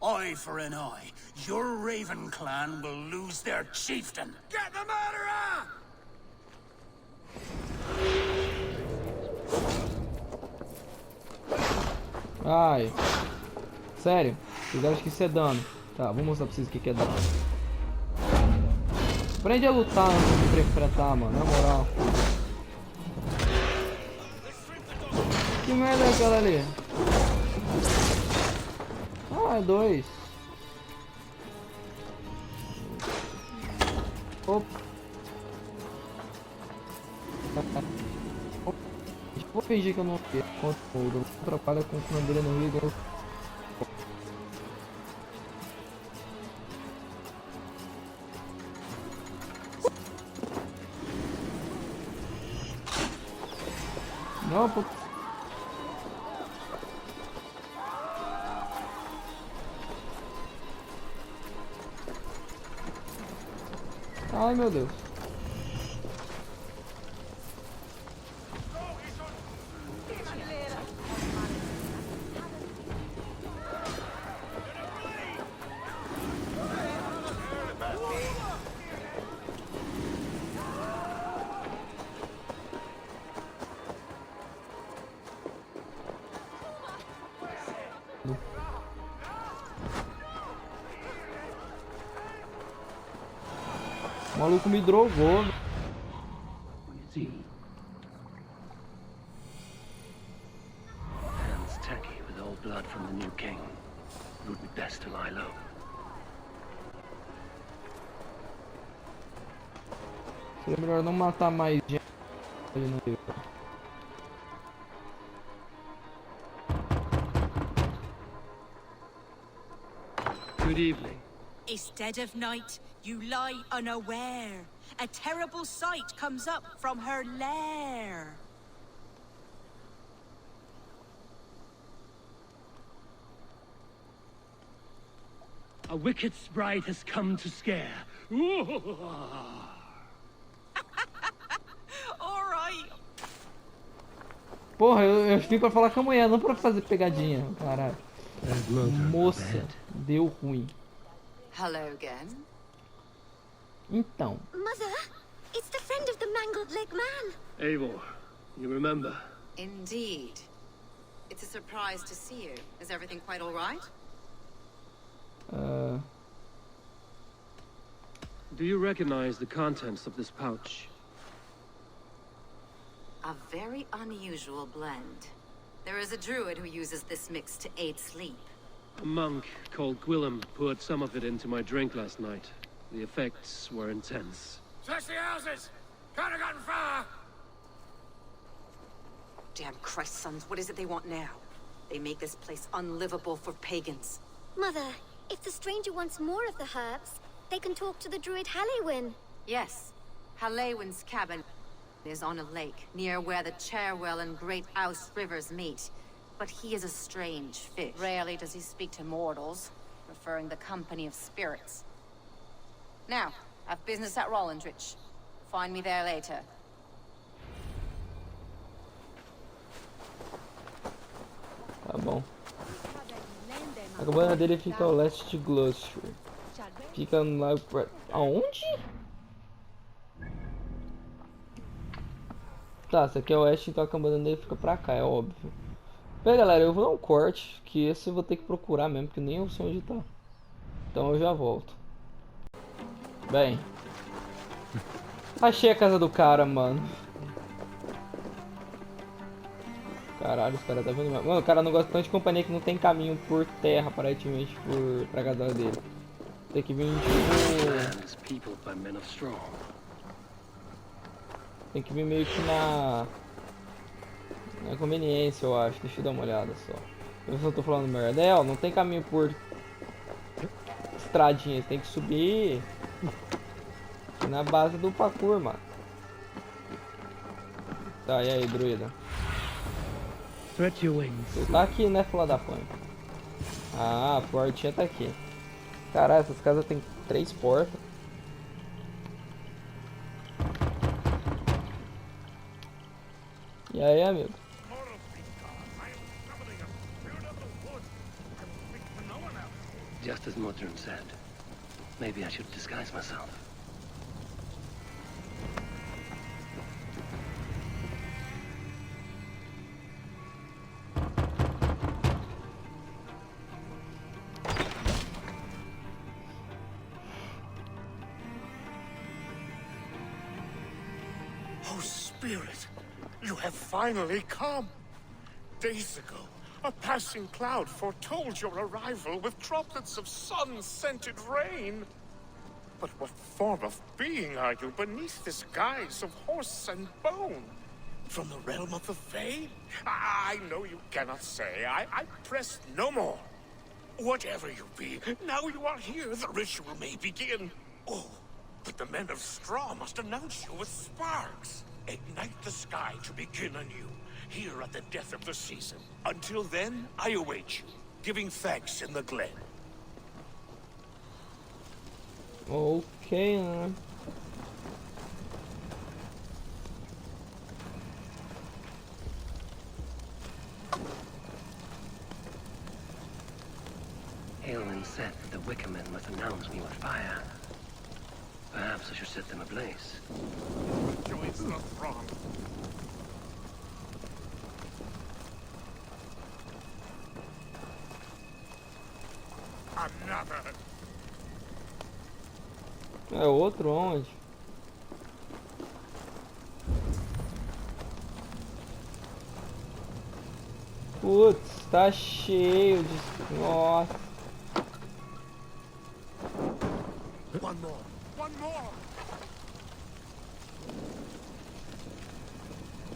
S9: Eye for an eye, your Raven clan will lose their chieftain. Get the murderer!
S1: Ai. Sério? Vocês acham que isso é dano? Tá, vou mostrar pra vocês o que é dano. Aprende a lutar antes de enfrentar, mano, na moral. Que merda é aquela ali? Ah, é 2. Opa. Vou fingir que eu não vi. Contra atrapalha com o comandante no Rio. Não, pô. Ai, meu Deus. O maluco me drogou.
S15: Hands tacky with old blood from the new king. It would be best to lie low.
S1: Seria melhor não matar mais gente.
S14: Good evening.
S5: Instead of night, you lie unaware. A terrible sight comes up from her lair.
S14: A wicked sprite has come to scare.
S5: Alright.
S1: Porra, eu vim pra falar com a mulher, não pra fazer pegadinha, caralho. Moça, deu ruim.
S11: Hello again.
S1: Então.
S12: Mother, it's the friend of the mangled leg man.
S14: Eivor, you remember?
S11: Indeed. It's a surprise to see you. Is everything quite all right?
S14: Do you recognize the contents of this pouch?
S11: A very unusual blend. There is a druid who uses this mix to aid sleep.
S14: A monk called Gwillem poured some of it into my drink last night. The effects were intense.
S9: Search the houses! Can't have gotten far!
S3: Damn Christ, sons, what is it they want now? They make this place unlivable for pagans.
S12: Mother, if the stranger wants more of the herbs, they can talk to the druid Halewyn.
S11: Yes. Halewyn's cabin is on a lake, near where the Cherwell and Great Ouse rivers meet. But he is a strange fish. Rarely does he speak to mortals. preferring the company of spirits. Now, I've business at Rollindrich. Find me there later.
S1: Tá bom. A cabana dele fica ao leste de Gloucester. Fica lá pra... Aonde? Tá, se aqui é oeste, então a cabana dele fica pra cá, é óbvio. Bem, galera, eu vou dar um corte, que esse eu vou ter que procurar mesmo, porque nem eu sei onde tá. Então eu já volto. Bem. Achei a casa do cara, mano. Caralho, os caras tá vendo mesmo. Mano, o cara não gosta tanto de companhia que não tem caminho por terra, aparentemente, pra casa dele. Tem que vir tipo... Tem que vir meio que na conveniência, eu acho. Deixa eu dar uma olhada só. Eu só tô falando merda. É, ó, não tem caminho por estradinha. Tem que subir na base do parkour, mano. Tá, e aí, druida? Você tá aqui, né, filha da fã? Ah, a portinha tá aqui. Caralho, essas casas tem 3 portas. E aí, amigo?
S15: Just as Modron said, maybe I should disguise myself.
S2: Oh, Spirit, you have finally come. Days ago, a passing cloud foretold your arrival with droplets of sun-scented rain. But what form of being are you beneath this guise of horse and bone? From the realm of the Fae? I know you cannot say. I press no more. Whatever you be, now you are here, the ritual may begin. Oh, but the men of straw must announce you with sparks. Ignite the sky to begin anew, here at the death of the season. Until then, I await you, giving thanks in the glen.
S1: Ok, né?
S15: Aelwyn said that the Wicker Men must announce me with fire. Perhaps I should set them ablaze.
S2: Joins the throng. Another.
S1: É outro onde? Putz, tá cheio de... Nossa.
S2: One more. One more.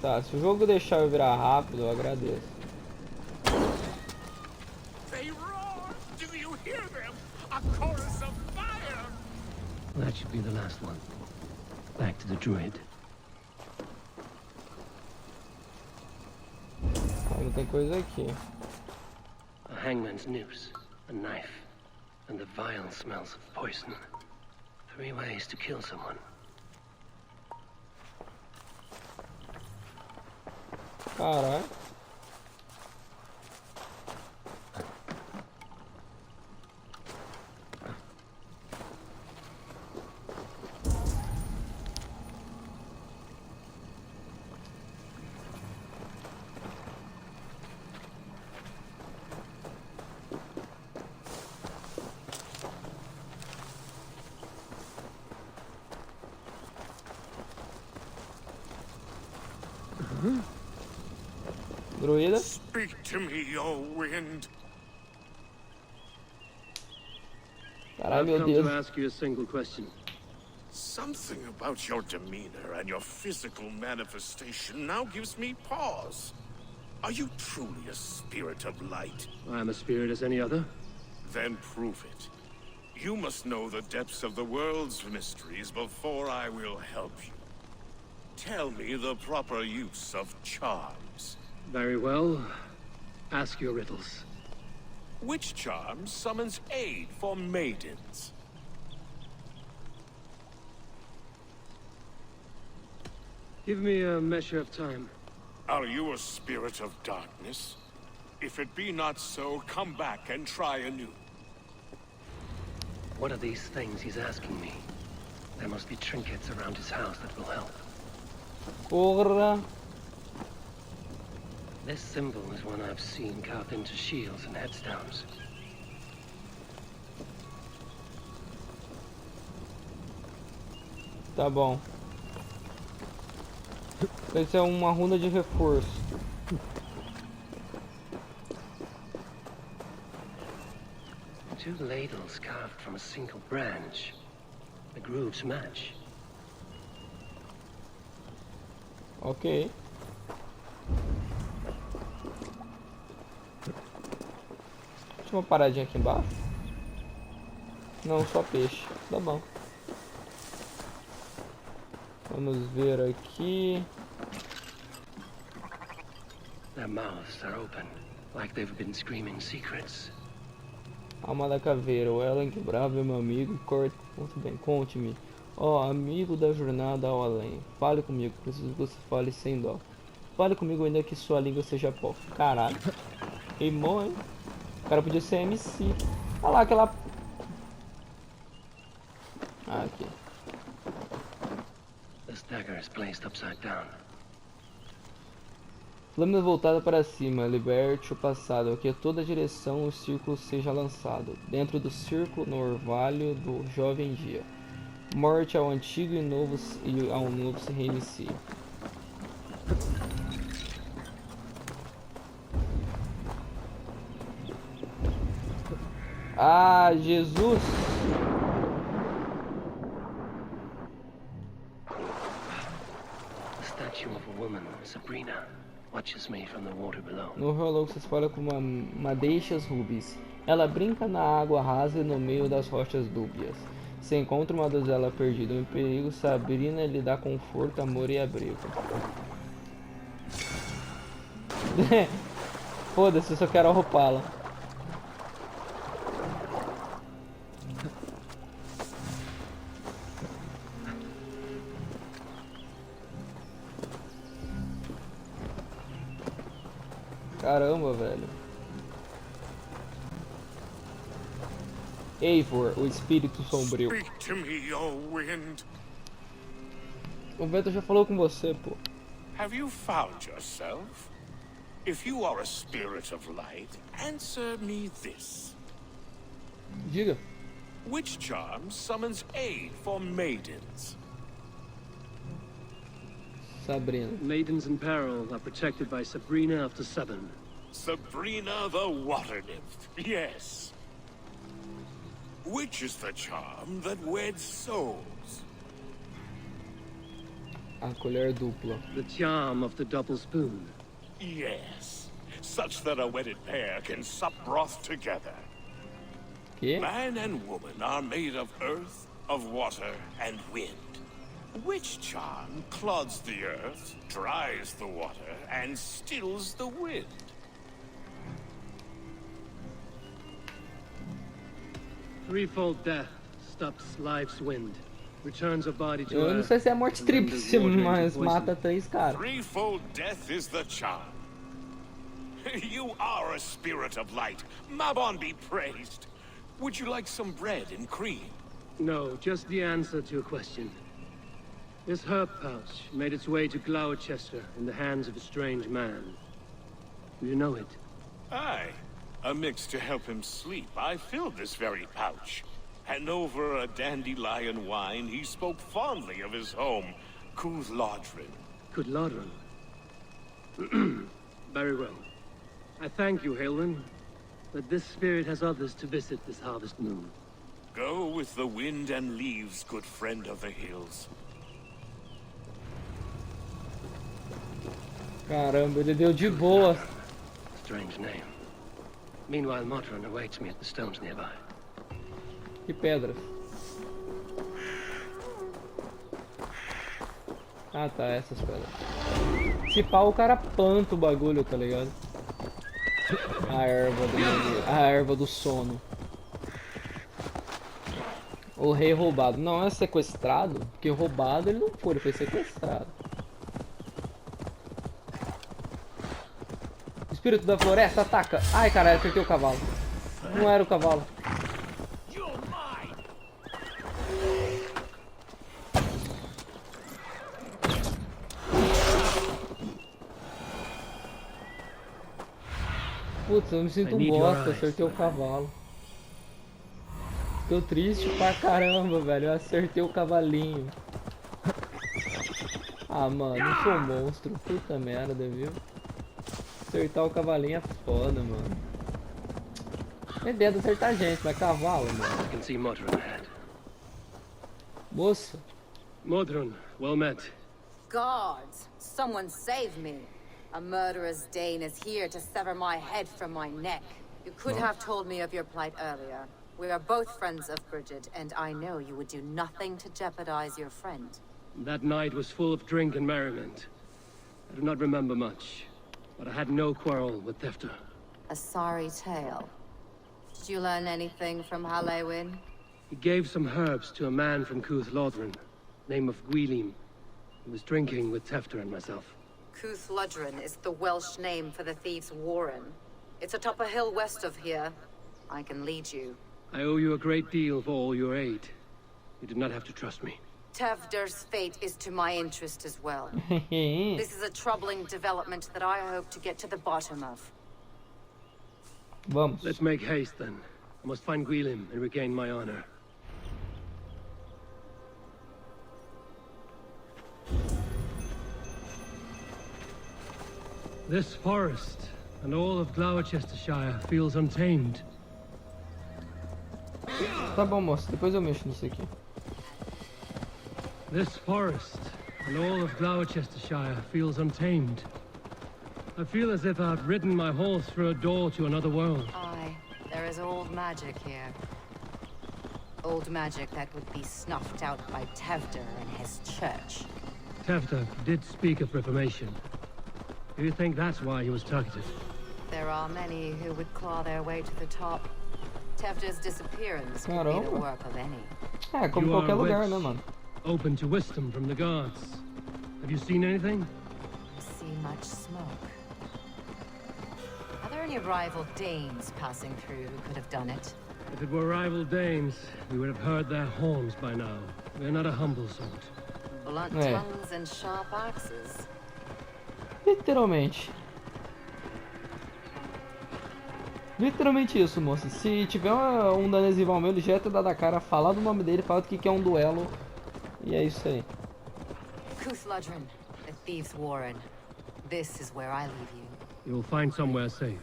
S1: Tá, se o jogo deixar eu virar rápido, eu agradeço.
S2: They roar! Do you hear them? A chorus of fire!
S15: That should be the last one. Back to the druid.
S1: Não tem coisa aqui.
S15: A hangman's noose, a knife, and the vile smells of poison. 3 ways to kill someone.
S1: Caralho. Druida.
S2: Speak to me, O wind.
S1: Caralho,
S15: I've
S1: meu
S15: come
S1: Deus.
S15: to ask you a single question.
S2: Something about your demeanor and your physical manifestation now gives me pause. Are you truly a spirit of light?
S15: I am a spirit as any other.
S2: Then prove it. You must know the depths of the world's mysteries before I will help you. Tell me the proper use of charms.
S15: Very well. Ask your riddles.
S2: Which charm summons aid for maidens?
S15: Give me a measure of time.
S2: Are you a spirit of darkness? If it be not so, come back and try anew.
S15: What are these things he's asking me? There must be trinkets around his house that will help.
S1: Porra.
S15: This symbol is one I've seen carved into shields and headstones.
S1: Tá bom. Essa é uma runa de reforço.
S15: Two ladles carved from a single branch. The grooves match.
S1: Ok. Tinha uma paradinha aqui embaixo? Não, só peixe. Tá bom. Vamos ver aqui.
S15: Their mouths are open, like they've been screaming secrets.
S1: Alma da caveira, o Ellen que bravo é meu amigo. Muito bem, conte-me. Ó, amigo da jornada ao além. Fale comigo, preciso que você fale sem dó. Fale comigo ainda que sua língua seja pó. Caralho. Rimou, hein? O cara podia ser MC. Olha lá aquela... Ah, aqui.
S15: This dagger is placed upside down.
S1: Lâmina voltada para cima, liberte o passado, que a toda direção o círculo seja lançado. Dentro do círculo, no orvalho do jovem dia. Morte ao antigo e ao novo se reinicia. Ah, Jesus!
S15: The statue of a woman, Sabrina, watches me from the water below.
S1: No relógio se espalha como madeixas rubis. Ela brinca na água rasa e no meio das rochas dúbias. Se encontra uma donzela perdida em perigo, Sabrina lhe dá conforto, amor e abrigo. Foda-se, eu só quero arroupá-la. Caramba, velho. Eivor, o espírito sombrio.
S2: Speak to me, O wind.
S1: O vento já falou com você, pô.
S2: Have you found yourself? If you are a spirit of light, answer me this.
S1: Diga.
S2: Which charm summons aid for maidens?
S1: Sabrina.
S15: Maidens in peril are protected by Sabrina of the Southern.
S2: Sabrina the water nymph, yes. Which is the charm that weds souls?
S1: A colher dupla.
S15: The charm of the double spoon.
S2: Yes. Such that a wedded pair can sup broth together.
S1: Que?
S2: Man and woman are made of earth, of water, and wind. Which charm clods the earth, dries the water, and stills the wind?
S15: Threefold death stops life's wind. Returns a body to
S1: Eu não sei se é morte tríplice, mas mata 3 caras.
S2: Threefold death is the charm. You are a spirit of light. Mabon be praised. Would you like some bread and cream?
S15: No, just the answer to your question. This herb pouch made its way to Gloucester in the hands of a strange man. Do you know it?
S2: Aye. A mix to help him sleep. I filled this very pouch. And over a dandelion wine, he spoke fondly of his home, Cooth-Lodrin.
S15: Cooth-Lodrin? Very well. I thank you, Halden, but this spirit has others to visit this harvest moon.
S2: Go with the wind and leaves, good friend of the hills.
S1: Caramba, ele deu de boa.
S15: Strange name. Meanwhile, Modron awaits me at the stones nearby.
S1: Que pedras. Ah tá, essas pedras. Se pá, o cara planta o bagulho, tá ligado? A erva do sono. O rei roubado. Não é sequestrado, porque roubado ele não foi, ele foi sequestrado. Espírito da floresta, ataca! Ai, caralho, acertei o cavalo. Não era o cavalo. Putz, eu me sinto um bosta, acertei o cavalo. Tô triste pra caramba, velho. Eu acertei o cavalinho. Ah, mano, eu sou um monstro. Puta merda, viu? Acertar o cavalinho é foda, mano. É ideia de acertar gente, mas cavalo, mano.
S15: I can see Modron ahead.
S1: Moça.
S15: Modron, well met.
S11: Guards, someone save me. A murderous Dane is here to sever my head from my neck. You could have told me of your plight earlier. We are both friends of Bridget, and I know you would do nothing to jeopardize your friend.
S15: That night was full of drink and merriment. I do not remember much, but I had no quarrel with Thefter.
S11: A sorry tale. Did you learn anything from Halewin?
S15: He gave some herbs to a man from Cuth Lodren, name of Gwylim. He was drinking with Tefter and myself.
S11: Cuth Lodren is the Welsh name for the thieves' warren. It's atop a hill west of here. I can lead you.
S15: I owe you a great deal for all your aid. You did not have to trust me.
S11: Tefder's fate is to my interest as well. This is a troubling development that I hope to get to the bottom of.
S1: Vamos.
S15: Let's make haste then. I must find Gwylim and regain my honor. This forest and all of Gloucestershire feels untamed.
S1: Tá bom, moço. Depois eu mexo nisso aqui.
S15: This forest and all of Gloucestershire feels untamed. I feel as if I've ridden my horse through a door to another world.
S11: Aye, there is old magic here. Old magic that would be snuffed out by Tevder and his church.
S15: Tefter did speak of reformation. Do you think that's why he was targeted?
S11: There are many who would claw their way to the top. Tevder's disappearance could be the work of any.
S1: É, como qualquer lugar, né, mano?
S15: Open to wisdom from the guards. Have you seen anything?
S11: See much smoke. Are there any rival Danes passing through who could have done it?
S15: If it were rival Danes, we would have heard their horns by now. We're not a humble sort.
S11: Blunt tongues and sharp axes.
S1: Literalmente. Literalmente isso, moça. Se tiver um danês rival meu, ele já ia ter dado a cara, falar do nome dele, falar do que é um duelo. E é isso aí.
S11: Cuth Lodren, the thieves' warren. This is where I leave you.
S15: You will find somewhere safe.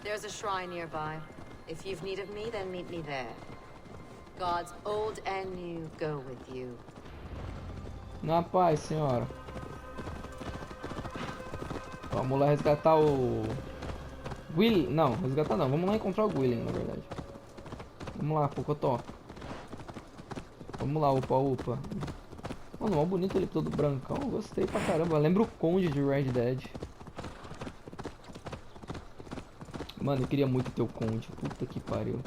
S11: There's a shrine nearby. If you've need of me, then meet me there. Gods old and new go with you.
S1: Na paz, senhora. Vamos lá resgatar o... Will... Não, resgatar não. Vamos lá encontrar o William, na verdade. Vamos lá, Pocotó. Vamos lá, upa. Mano, mó bonito ele todo brancão. Gostei pra caramba. Lembra o Conde de Red Dead. Mano, eu queria muito ter o Conde. Puta que pariu.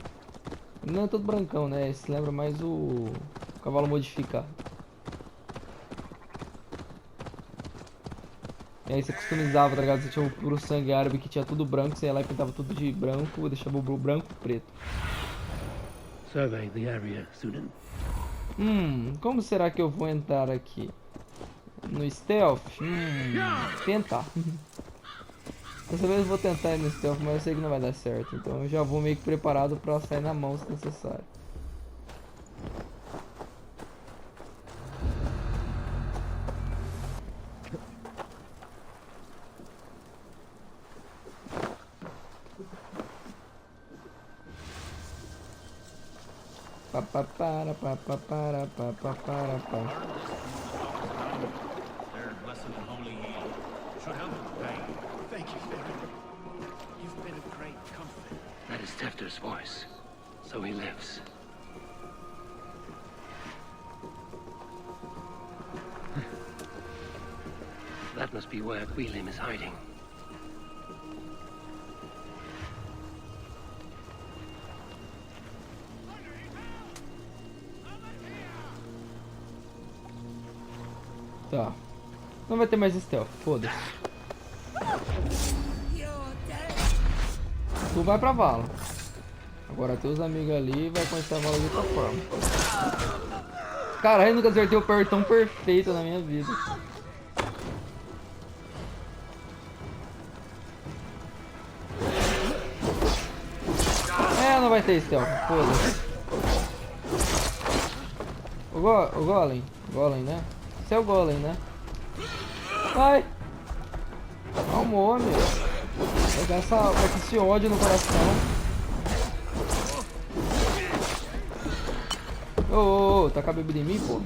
S1: Ele não é todo brancão, né? Esse lembra mais o cavalo modificado. E aí você customizava, tá ligado? Você tinha o puro sangue árabe que tinha tudo branco, você ia lá e pintava tudo de branco, deixava o branco e preto.
S15: Survey the area, Sunan.
S1: Como será que eu vou entrar aqui? No stealth? Tentar. Dessa vez eu vou tentar ir no stealth, mas eu sei que não vai dar certo. Então eu já vou meio que preparado pra sair na mão se necessário. Their
S16: blessed and holy yield should help the pain. Thank you, Fairy. You've been a great comfort.
S15: That is Tefter's voice. So he lives. That must be where Gwylim is hiding.
S1: Tá. Não vai ter mais stealth, foda-se. Tu vai pra vala. Agora teus amigos ali vai conhecer a vala de outra forma. Caralho, eu nunca acertei o parry tão perfeito na minha vida. É, não vai ter stealth, foda-se. O Golem. Golem, né? Esse é o Golem, né? Vai! Calmou, meu. Vai com esse ódio no coração. Ô, tá com a bebida em mim, pô?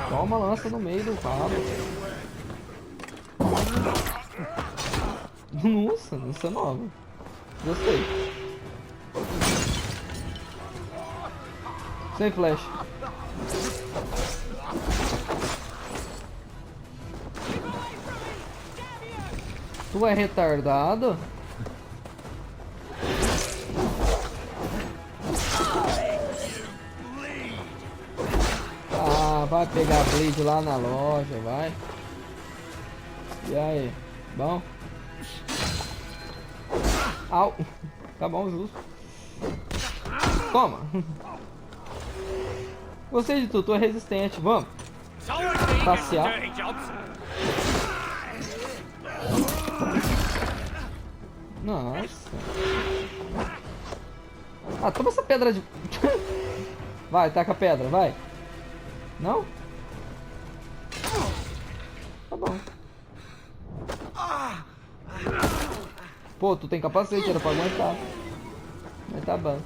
S1: Toma uma lança no meio do rabo. Nossa, lança nova. Gostei. Sem flash. Tu é retardado? Ah, vai pegar Blade lá na loja, vai. E aí? Bom? Au! Tá bom, justo. Toma! Gostei de tu, tu é resistente, vamos! Passear. Nossa. Ah, toma essa pedra de... Vai, taca a pedra, vai. Não? Tá bom. Pô, tu tem capacete, era pra aguentar. Mas tá bom.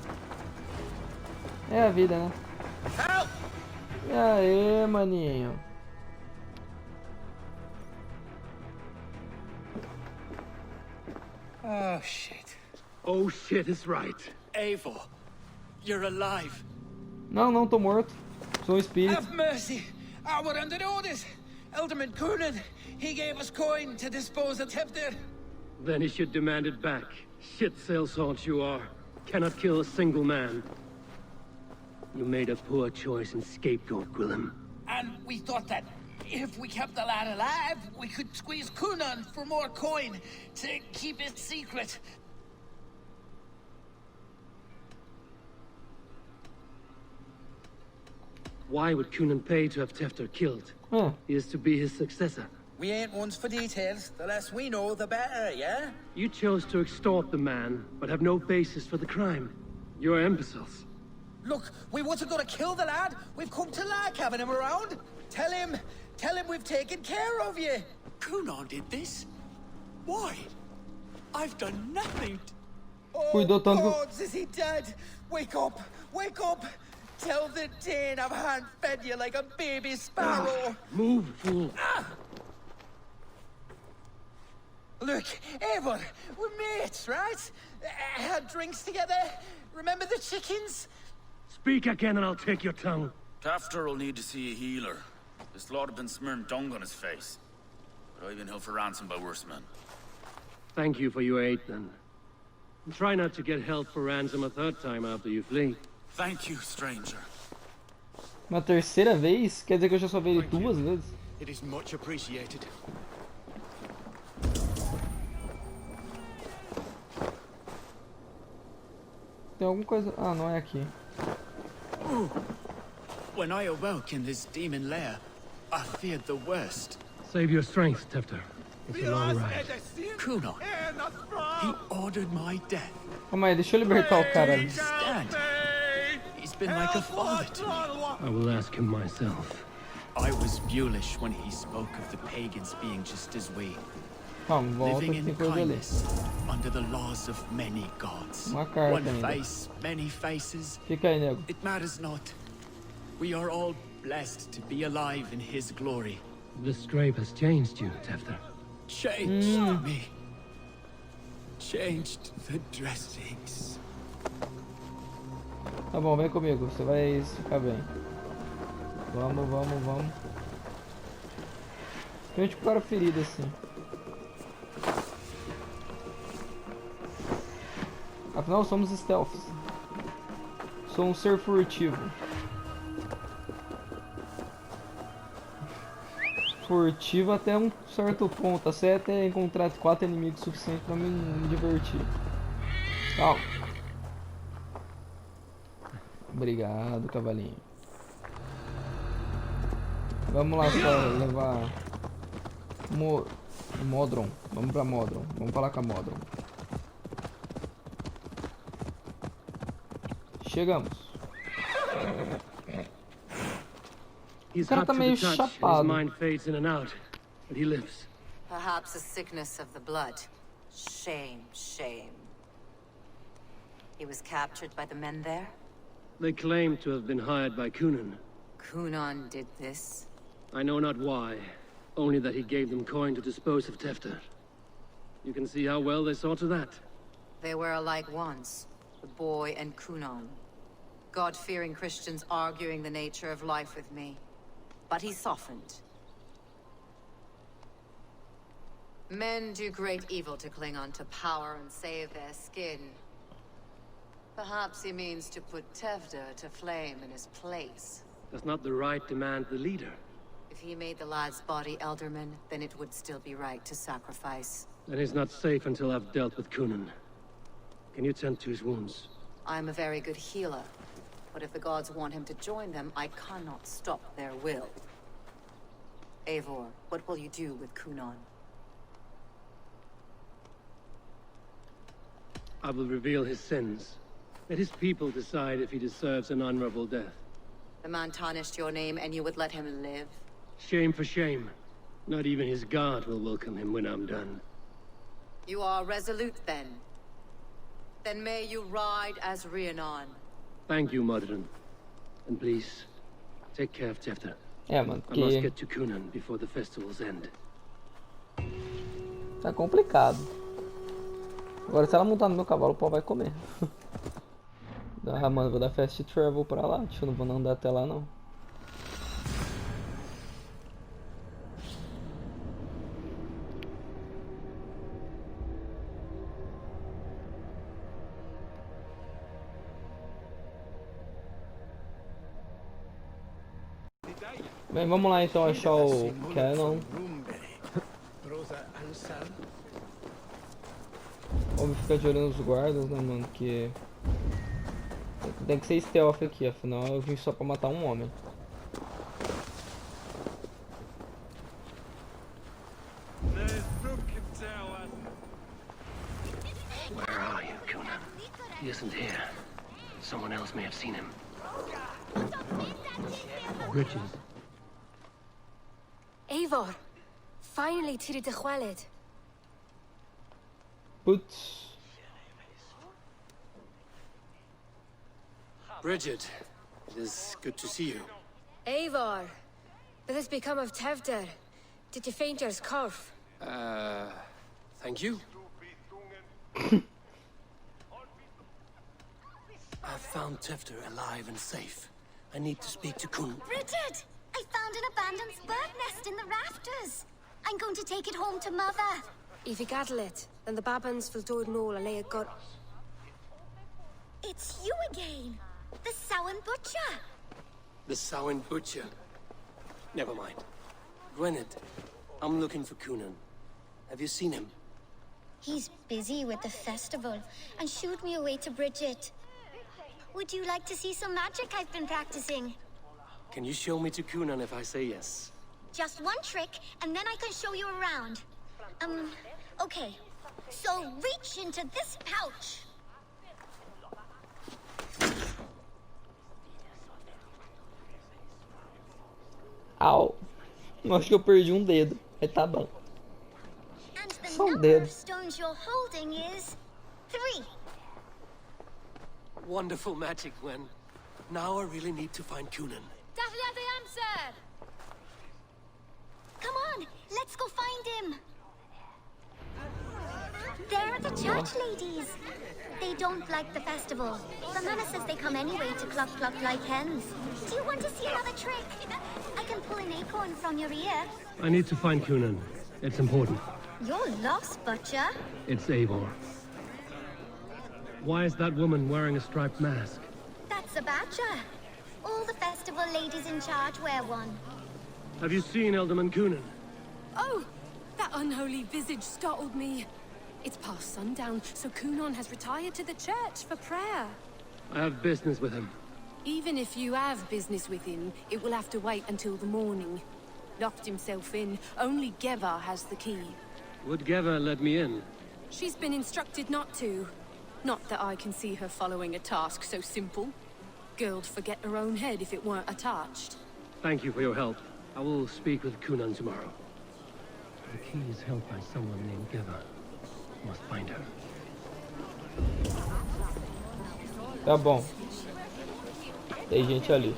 S1: É a vida, né? E aí, maninho?
S9: Oh, shit.
S15: Oh, shit is right.
S9: Eivor, you're alive.
S1: Não, tô morto. Sou um espírito.
S13: Have mercy. We're under orders. Elderman Coonan, he gave us coin to dispose of Tepter.
S15: Then he should demand it back. Shit sellsalt you are. Cannot kill a single man. You made a poor choice in scapegoat, Gwillem.
S13: And we thought that if we kept the lad alive, we could squeeze Coonan for more coin to keep it secret.
S15: Why would Coonan pay to have Tefter killed? He is to be his successor.
S13: We ain't ones for details. The less we know, the better, yeah?
S15: You chose to extort the man, but have no basis for the crime. You're imbeciles.
S13: Look, we wasn't gonna kill the lad. We've come to like having him around. Tell him we've taken care of you.
S9: Coonan did this? Why? I've done nothing.
S1: Cuidou tanto.
S13: Gods, is he dead? Wake up! Wake up! Tell the Dane I've hand-fed you like a baby sparrow.
S15: Move, fool.
S13: Look, Eivor, we're mates, right? Had drinks together. Remember the chickens?
S15: Speak again and I'll take your tongue.
S17: Tafter will need to see a healer. This lord have been smearing dung on his face. But I've been held for ransom by worse men.
S15: Thank you for your aid, then. And try not to get held for ransom a third time after you flee.
S17: Thank you, stranger.
S1: Uma terceira vez? Quer dizer que eu já só vi ele duas vezes?
S16: It is much appreciated.
S1: Tem alguma coisa... Ah, não é aqui.
S9: When I awoke in this demon lair, I feared the worst.
S15: Save your strength, Tefter. It's a long ride.
S9: Coonan, he ordered my death.
S1: Calma aí, deixa eu libertar o cara ali.
S9: Stand. He's been like a father to me.
S15: I will ask him myself.
S9: I was Bulish when he spoke of the pagans being just as we.
S1: Calma, volta
S9: Living
S1: que
S9: in
S1: tem coisa ali.
S9: kindness, under the laws of many gods.
S1: Uma carta
S9: One
S1: ainda.
S9: face, many faces.
S1: Fica aí, nego.
S9: It matters not. We are all blessed to be alive in his glory.
S15: The scrape has changed you, Tefter.
S9: Changed me. Changed the dressings.
S1: Tá bom, vem comigo, você vai ficar bem. Vamos. Principalmente com o cara ferido assim. Afinal, somos stealths. Sou um ser furtivo. furtivo até um certo ponto, até encontrar 4 inimigos suficientes pra me divertir. Calma. Obrigado, cavalinho. Vamos lá só levar Modron. Vamos pra Modron. Vamos falar com a Modron. Chegamos.
S15: He's
S1: O cara
S15: hot
S1: tá
S15: to
S1: meio
S15: the touch, and his
S1: chapado.
S15: mind fades in and out, but he lives.
S11: Perhaps a sickness of the blood. Shame, shame. He was captured by the men there?
S15: They claim to have been hired by Kunan.
S11: Kunan did this?
S15: I know not why, only that he gave them coin to dispose of Tefter. You can see how well they saw to that.
S11: They were alike once, the boy and Kunan. God-fearing Christians arguing the nature of life with me. But he softened. Men do great evil to cling on to power and save their skin. Perhaps he means to put Tevder to flame in his place.
S15: Does not the right demand the leader?
S11: If he made the lad's body Elderman, then it would still be right to sacrifice.
S15: Then he's not safe until I've dealt with Kunan. Can you tend to his wounds?
S11: I'm a very good healer. But if the gods want him to join them, I cannot stop their will. Eivor, what will you do with Kunan?
S15: I will reveal his sins. Let his people decide if he deserves an honorable death.
S11: The man tarnished your name and you would let him live?
S15: Shame for shame. Not even his guard will welcome him when I'm done.
S11: You are resolute then. Then may you ride as Rhiannon.
S15: Thank you, Modron. And please, take care of Tefter.
S1: Mano,
S15: I must
S1: porque
S15: get to Kunan before the festivals end.
S1: tá complicado. Agora se ela montar no meu cavalo, o pau vai comer. Ah, mano, vou dar fast travel pra lá. Acho que eu não vou andar até lá, não. Bem, vamos lá então achar o Canon. Vamos ficar de olho nos guardas, né, mano? Que tem que ser stealth aqui, afinal eu vim só pra matar um homem.
S15: Where are you, Kunan? He isn't here. Someone else may have seen him. Bridges.
S7: Eivor, finally to the chwaled.
S1: Putz.
S15: Bridget, it is good to see you.
S7: Eivor, what has become of Tevder? Did you faint your scarf?
S15: Thank you. I found Tefter alive and safe. I need to speak to Kunan.
S12: Bridget! I found an abandoned bird nest in the rafters. I'm going to take it home to Mother.
S7: If you gather it, then the Babans will do it all and lay a gut.
S12: It's you again. The Samhain Butcher.
S15: The Samhain Butcher. Never mind. Gwynedd, I'm looking for Kunan. Have you seen him?
S12: He's busy with the festival and shooed me away to Bridget. Would you like to see some magic I've been practicing?
S15: Can you show me to Kunan if I say yes?
S12: Just one trick, and then I can show you around. Okay. So reach into this pouch.
S1: Au. Acho que eu perdi um dedo. Mas tá bom.
S12: And the
S1: Só um
S12: number
S1: dedo.
S12: of stones you're holding is 3.
S15: Wonderful magic, Gwen. Now I really need to find Kunan.
S7: Definitely have the answer!
S12: Come on, let's go find him. There are the church ladies. They don't like the festival. The Nana says they come anyway to cluck cluck like hens. Do you want to see another trick? I can pull an acorn from your ear.
S15: I need to find Kunan. It's important.
S12: You're lost, Butcher.
S15: It's Eivor. Why is that woman wearing a striped mask?
S12: That's a badger. All the festival ladies in charge wear one.
S14: Have you seen Alderman Coonan?
S18: Oh! That unholy visage startled me. It's past sundown, so Coonan has retired to the church for prayer.
S14: I have business with him.
S18: Even if you have business with him, it will have to wait until the morning. Locked himself in. Only Geva has the key.
S14: Would Geva let me in?
S18: She's been instructed not to. Not that I can see her following a task so simple. Girl'd forget her own head if it weren't attached.
S14: Thank you for your help. I will speak with Coonan tomorrow. The key is held by someone named Geva. Must find her.
S1: Tá bom. Tem gente ali.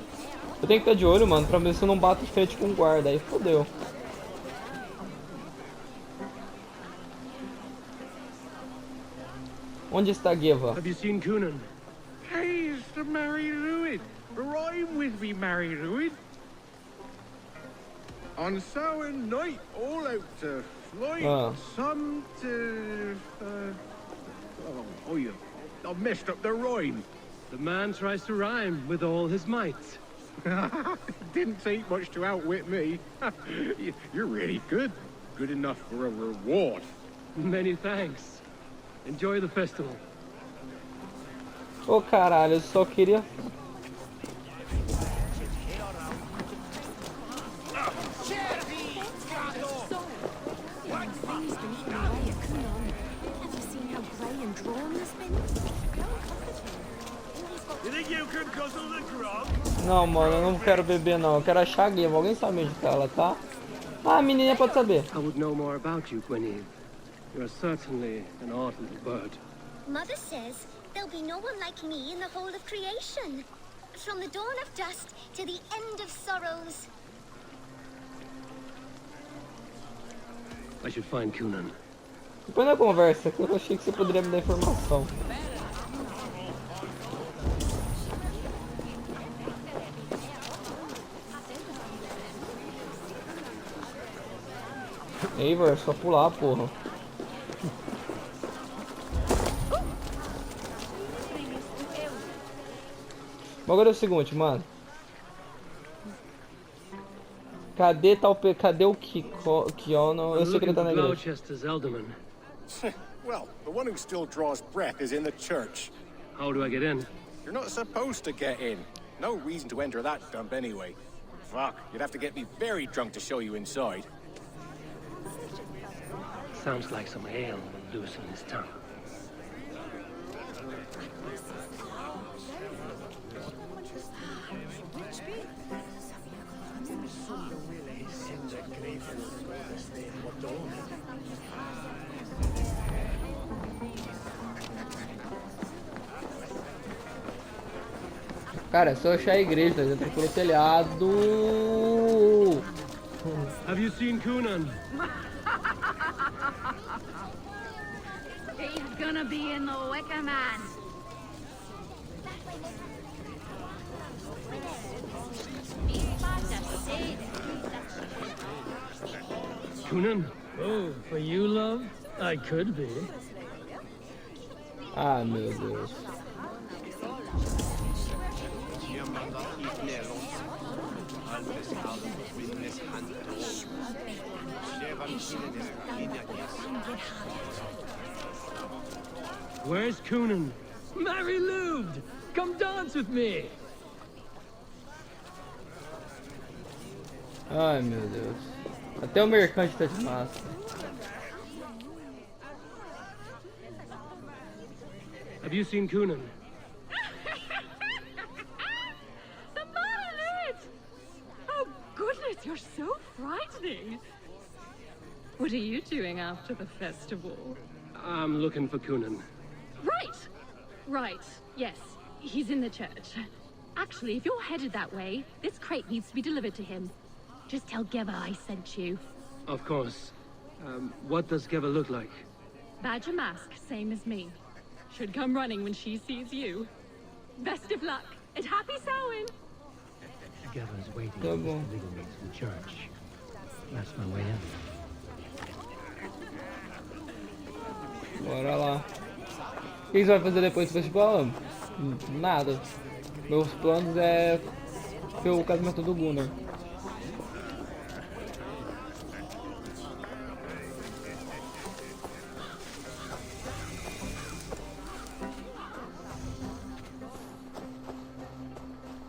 S1: Eu tenho que estar de olho, mano, pra ver se eu não bato de frente com o guarda. Aí fodeu. Onde está Geva?
S14: Have you seen Coonan?
S16: He's the Mary Lewid. Rhyme with me, Mary Lewid. On Samhain night, all out to fly. Some to... I've messed up the rhyme.
S14: The man tries to rhyme with all his might.
S16: Didn't take much to outwit me. You're really good. Good enough for a reward.
S14: Many thanks. Enjoy the festival.
S1: Ô caralho, eu só queria... Não, mano, eu não quero beber não. Eu quero achar a Geva. Alguém sabe onde tá ela, tá? Ah, a menininha pode saber.
S14: I would know more about you, Gweneve. You are certainly an odd little bird.
S12: Mother says there'll be no one like me in the whole of creation. From the dawn of dust to the end of sorrows.
S14: I should find Coonan.
S1: Depois da conversa, que eu achei que você poderia me dar informação. Eivor, é só pular, porra. Agora é o seguinte, mano. Cadê o Kiono? Eu sei que ele tá na igreja.
S2: Well, the one who still draws breath is in the church.
S14: How do I get in?
S2: You're not supposed to get in. No reason to enter that dump anyway. Fuck, you'd have to get me very drunk to show you inside.
S15: Sounds like some ale will loosen his tongue.
S1: Cara, é só achar a igreja, entra pelo telhado.
S14: Have you seen Coonan?
S19: He's gonna be in the Wicker Man.
S14: Coonan? Oh, for you, love? I could be.
S1: Ah, meu Deus.
S14: Where's Coonan? Mary Lubed! Come dance with me!
S1: Ai, meu Deus. Até o mercante tá de massa.
S14: Have you seen Coonan?
S19: Oh, goodness, you're so frightening. What are you doing after the festival?
S14: I'm looking for Coonan.
S19: Right. Yes, he's in the church. Actually, if you're headed that way, this crate needs to be delivered to him. Just tell Geva I sent you.
S14: Of course. What does Geva look like?
S19: Badger mask, same as me. Should come running when she sees you. Best of luck, and happy Samhain!
S14: Geva's waiting for us to lead me to the church. That's my way in.
S1: Bora lá. O que você vai fazer depois do festival? Nada. Meus planos é ver o casamento do Gunnar.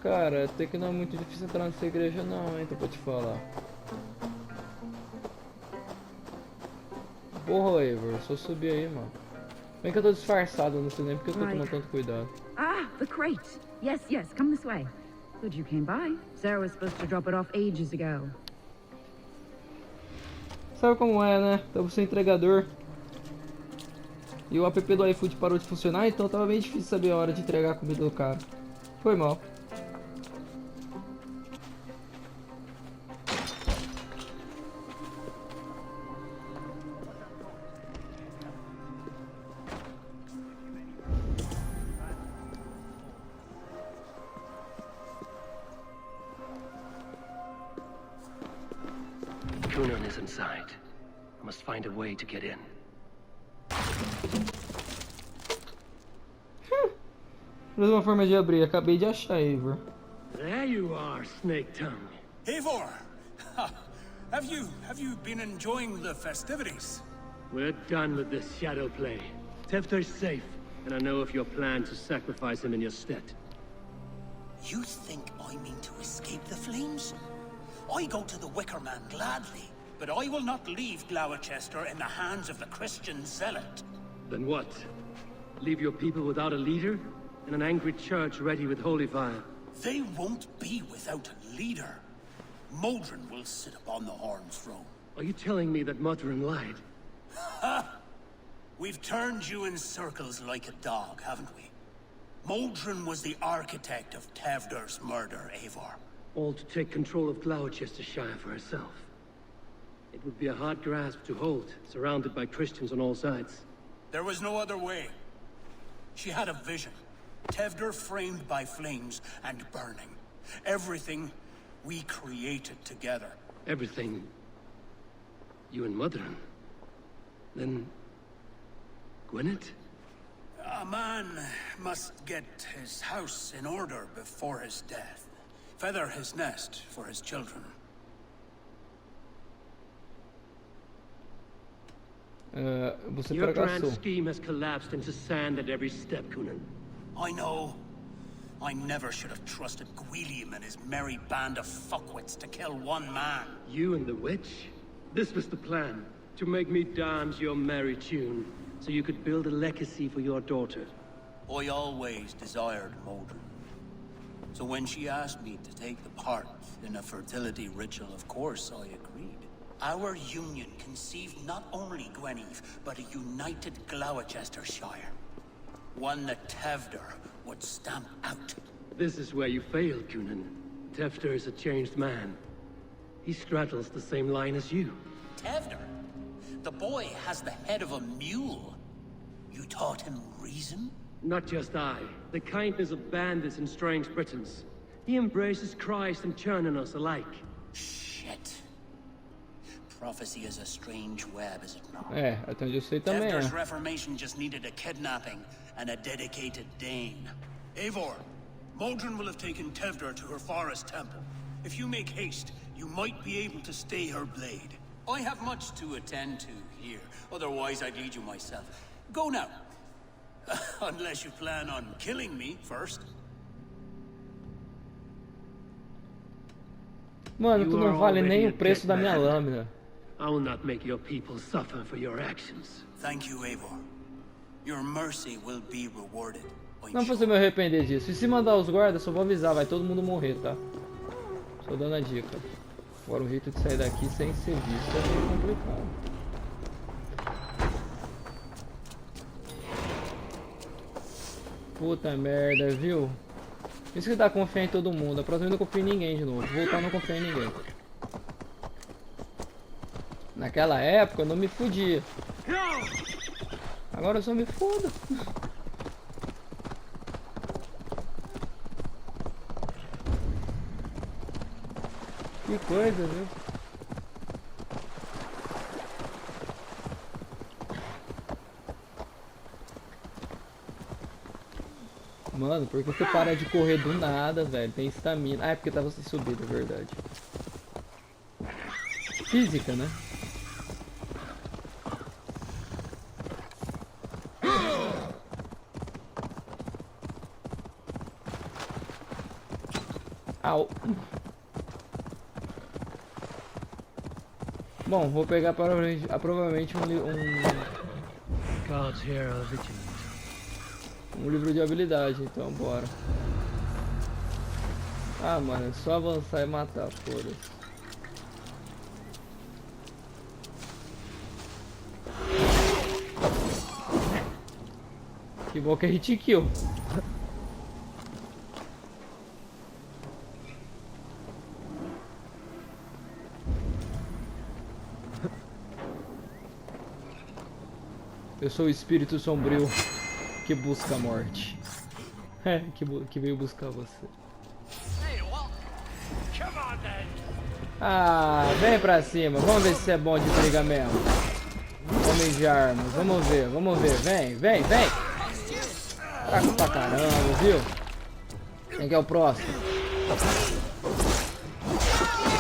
S1: Cara, até que não é muito difícil entrar nessa igreja não, hein, tô pra te falar. Porra, Eivor, só subir aí, mano. Bem que eu tô disfarçado, não sei nem porque eu tô tomando tanto cuidado.
S20: Ah, the crate. Yes, yes, come this way. Good you came by. Sarah was supposed to drop it off ages ago.
S1: Sabe como é, né? Tava sem entregador. E o app do iFood parou de funcionar, então tava bem difícil saber a hora de entregar a comida do cara. Foi mal.
S15: Kunan is inside. I must find a way to get in.
S1: Mais uma forma de abrir, acabei de achar, Eivor.
S14: There you are, Snake Tongue.
S9: Eivor! Have you been enjoying the festivities?
S14: We're done with this shadow play. Tefter's safe, and I know of your plan to sacrifice him in your stead.
S9: You think I mean to escape the flames? I go to the Wicker Man gladly, but I will not leave Gloucester in the hands of the Christian zealot.
S14: Then what? Leave your people without a leader? And an angry church ready with holy fire?
S9: They won't be without a leader. Modron will sit upon the Horn's throne.
S14: Are you telling me that Modron lied?
S9: Ha! We've turned you in circles like a dog, haven't we? Modron was the architect of Tevder's murder, Eivor.
S14: All to take control of Gloucestershire for herself. It would be a hard grasp to hold, surrounded by Christians on all sides.
S9: There was no other way. She had a vision. Tevder framed by flames and burning. Everything we created together.
S14: Everything... you and Modron? Then... Gwyneth?
S9: A man must get his house in order before his death. Feather his nest for his children.
S1: Você
S14: Your grand
S1: fracassou.
S14: scheme has collapsed into sand at every step, Kunan.
S9: I know. I never should have trusted Gwilliam and his merry band of fuckwits to kill one man.
S14: You and the witch? This was the plan. To make me dance your merry tune, so you could build a legacy for your daughter.
S9: I always desired Modron. So when she asked me to take the part in a fertility ritual, of course I agreed. Our union conceived not only Gweneve, but a united Gloucestershire. One that Tevder would stamp out.
S14: This is where you failed, Kunan. Tefter is a changed man. He straddles the same line as you.
S9: Tevder? The boy has the head of a mule. You taught him reason?
S14: Not just I. The kindness of bandits and strange Britons. He embraces Christ and Churninus alike.
S9: Shit. Prophecy is a strange web, is it not?
S1: Até onde eu sei também
S9: Tefder's reformation just needed a kidnapping and a dedicated Dane. Eivor, Modron will have taken Tevder to her forest temple. If you make haste, you might be able to stay her blade. I have much to attend to here, otherwise I'd lead you myself. Go now. Unless you plan on killing me first.
S1: Mano, tu não vale nem o preço da minha lâmina.
S14: I will not make your people suffer for your actions.
S9: Thank you, Eivor. Your mercy will be rewarded.
S1: Não precisa me arrepender disso. E se mandar os guardas, só vou avisar, vai todo mundo morrer, tá? Só dando a dica. Agora o jeito de sair daqui sem ser visto é meio complicado. Puta merda, viu? Isso que dá confiar em todo mundo. A próxima eu não confio em ninguém de novo. Vou voltar a não confiar em ninguém. Naquela época eu não me fudia. Agora eu só me fodo. Que coisa, viu? Mano, por que você para de correr do nada, velho? Tem estamina. Ah, é porque tava sem subida, é verdade. Física, né? Au. Bom, vou pegar provavelmente
S15: Guards here are vigilant.
S1: um livro de habilidade, então bora. Ah, mano, é só avançar e matar, foda-se. Que bom que é hit kill. Eu sou o espírito sombrio que busca a morte. É, que veio buscar você. Ah, vem pra cima. Vamos ver se você é bom de briga mesmo. Homem de armas. Vamos ver, vem, vem. Fraco pra caramba, viu? Quem que é o próximo?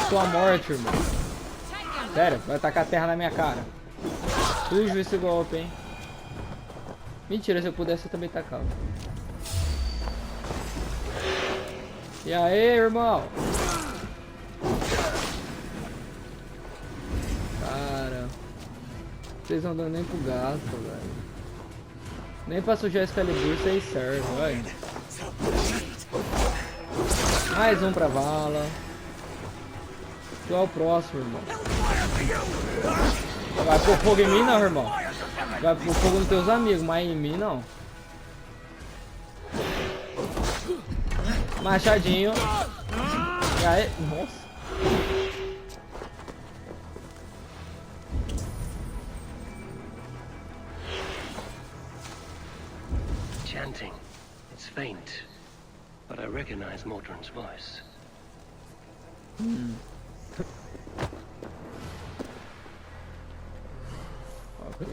S1: Sua morte, irmão. Sério, vai tacar terra na minha cara. Sujo esse golpe, hein? Mentira, se eu pudesse eu também tacava. E aí, irmão? Cara, vocês não dão nem pro gasto, velho. Nem pra sujar esse Excalibur vocês servem, velho. Mais um pra vala. Qual é o próximo, irmão? Vai pôr fogo em mim não, irmão. Vai pôr fogo nos teus amigos, mas em mim não. Machadinho. E aí? Nossa.
S15: Chanting. It's faint, but I recognize Mordrin's voice.
S1: Ok.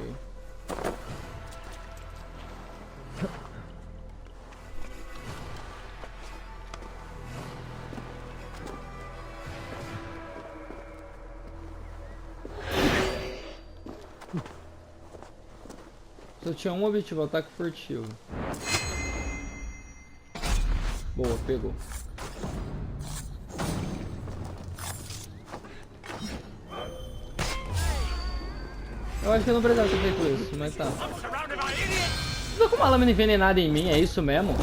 S1: Só tinha um objetivo, ataque furtivo. Boa, pegou. Eu acho que eu não precisava ter feito isso, mas tá. Tô com uma lâmina envenenada em mim, é isso mesmo?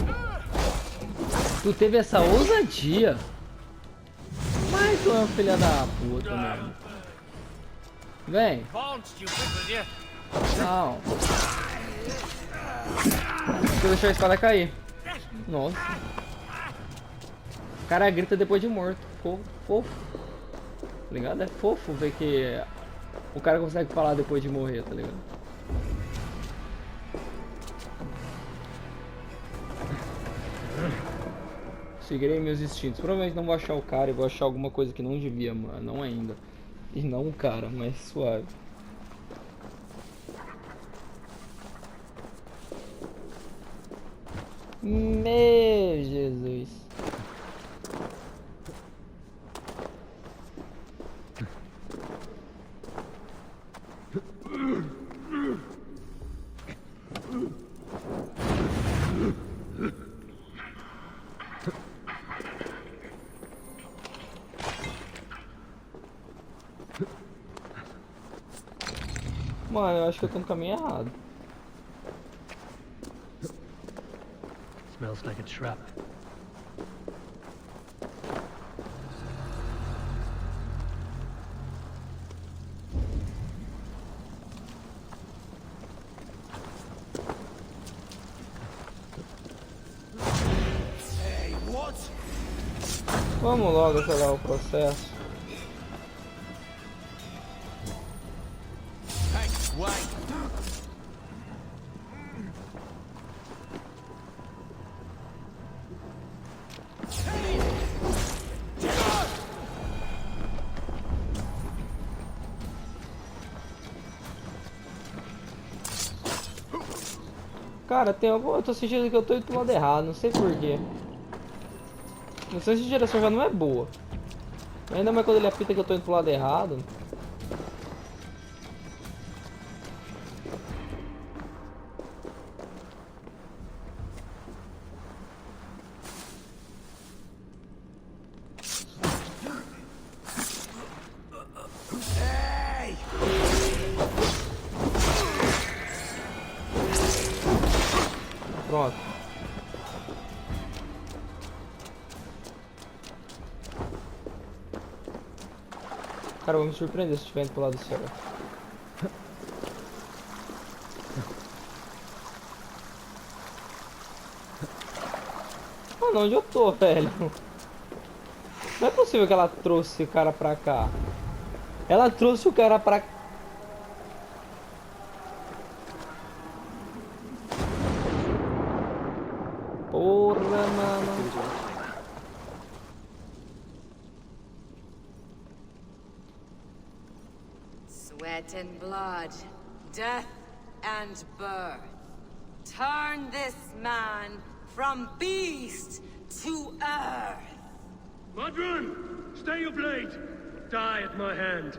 S1: Tu teve essa ousadia. Mas tu é uma filha da puta mesmo. Vem. Não. Deixa eu deixar a espada cair. Nossa. O cara grita depois de morto. Fofo. Tá ligado? É fofo ver que o cara consegue falar depois de morrer, tá ligado? Seguirei meus instintos. Provavelmente não vou achar o cara e vou achar alguma coisa que não devia, mano. Não ainda. E não o cara, mas suave. Meu Jesus. Mano, eu acho que eu tô no caminho errado.
S15: Smells like a trap.
S1: Vamos logo acelerar o processo. Cara, tem algum... eu tô sentindo que eu tô indo pro lado errado, não sei porquê. Não sei se a direção já não é boa. Ainda mais quando ele apita que eu tô indo pro lado errado. Pronto. Cara, eu vou me surpreender se estiver indo pro lado certo. Mano, onde eu tô, velho? Não é possível que ela trouxe o cara pra cá. Ela trouxe o cara pra cá. Porra, mano.
S11: Sweat and blood, death and birth. Turn this man from beast to earth.
S14: Modron, stay your blade. Die at my hand.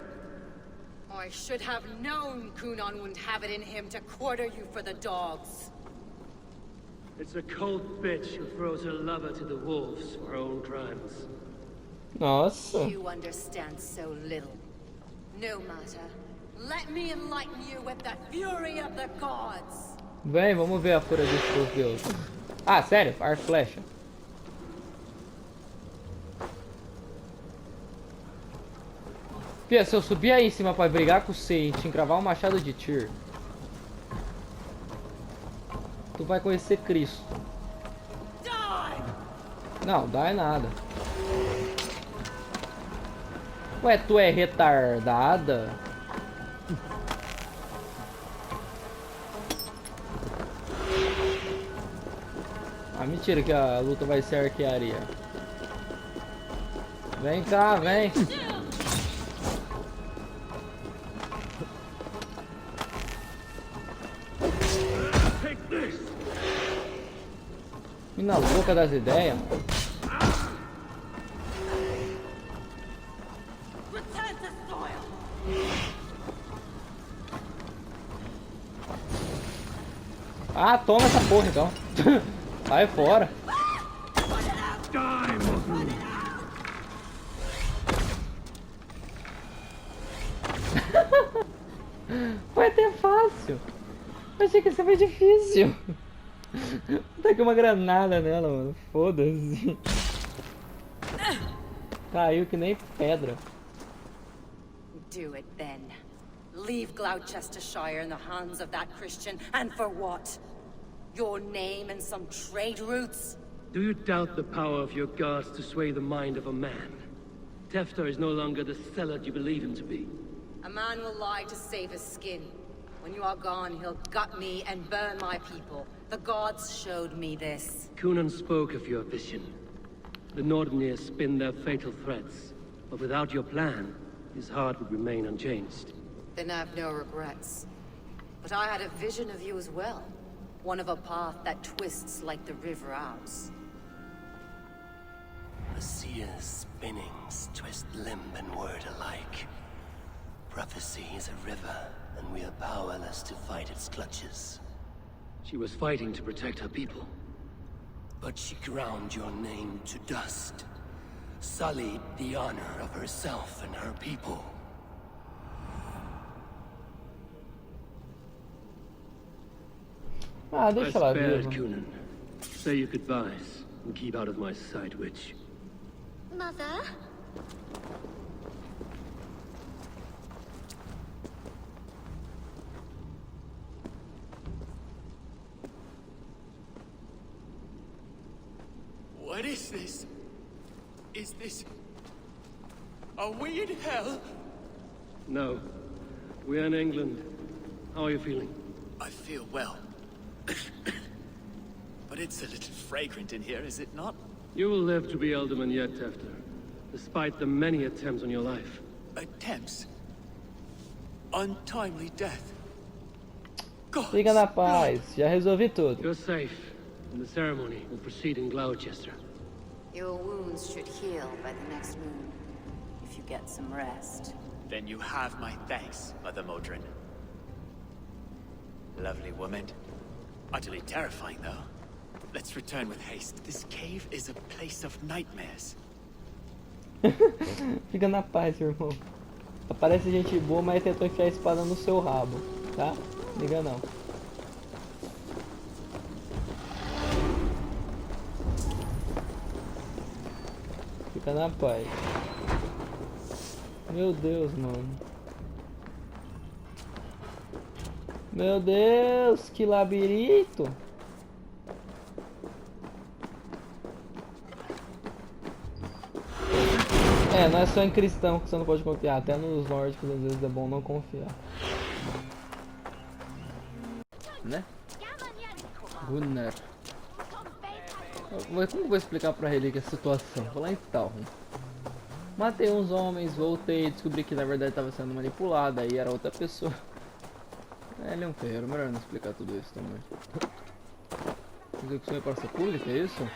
S11: I should have known Kunon wouldn't have it in him to quarter you for the dogs.
S14: It's a cold bitch who throws her lover to the wolves for her own crimes.
S1: Nossa.
S11: You understand so little. No matter. Let me enlighten you with the fury of the gods.
S1: Vem, vamos ver a fúria dos deuses. Ah, sério? Arco e flecha. Fia, se eu subir aí em cima pra brigar com você e te encravar um machado de tiro, tu vai conhecer Cristo. Não, dá é nada. Ué, tu é retardada? Ah, mentira que a luta vai ser arquearia. Vem cá, vem. Mina louca das ideias. Ah, toma essa porra então. Sai fora. Foi até fácil. Eu achei que ia ser mais difícil. Vou tacar uma granada nela, mano. Foda-se. Caiu que nem pedra.
S11: Do it then. Leave Gloucestershire in the hands of that Christian, and for what? Your name and some trade routes?
S14: Do you doubt the power of your gods to sway the mind of a man? Tefter is no longer the zealot you believe him to be.
S11: A man will lie to save his skin. When you are gone, he'll gut me and burn my people. The gods showed me this.
S14: Kunan spoke of your vision. The Nordenir spin their fatal threats, but without your plan, his heart would remain unchanged.
S11: Then I've no regrets. But I had a vision of you as well. One of a path that twists like the river Ouse.
S15: The seer's spinnings twist limb and word alike. Prophecy is a river, and we are powerless to fight its clutches.
S14: She was fighting to protect her people.
S15: But she ground your name to dust. Sullied the honor of herself and her people.
S1: Ah, deixa ela
S14: spared
S1: viva.
S14: Kunan. Say your goodbyes and keep out of my sight, witch.
S12: Mother?
S9: What is this? Is this... Are we in hell?
S14: No. We're in England. How are you feeling?
S9: I feel well. But it's a little fragrant in here, is it not?
S14: You will live to be Alderman yet, Tefter, despite the many attempts on your life.
S9: Attempts? Untimely death? God.
S1: Fica na paz, já resolvi tudo.
S14: You're safe, and the ceremony will proceed in Gloucester.
S11: Your wounds should heal by the next moon, if you get some rest.
S9: Then you have my thanks, Mother Modron. Lovely woman. Utterly terrifying, though. Let's return with haste. This cave is a place of nightmares.
S1: Fica na paz, irmão. Aparece gente boa, mas tentou enfiar a espada no seu rabo, tá? Liga não. Fica na paz. Meu Deus, mano. Meu Deus, que labirinto. É, não é só em cristão que você não pode confiar. Até nos nórdicos às vezes é bom não confiar. Né? Gunnar. Como eu vou explicar pra ele que a situação? Vou lá então. Matei uns homens, voltei, descobri que na verdade estava sendo manipulado, aí era outra pessoa. Ele é um ferreiro, melhor não explicar tudo isso também. Execução em praça pública, é isso?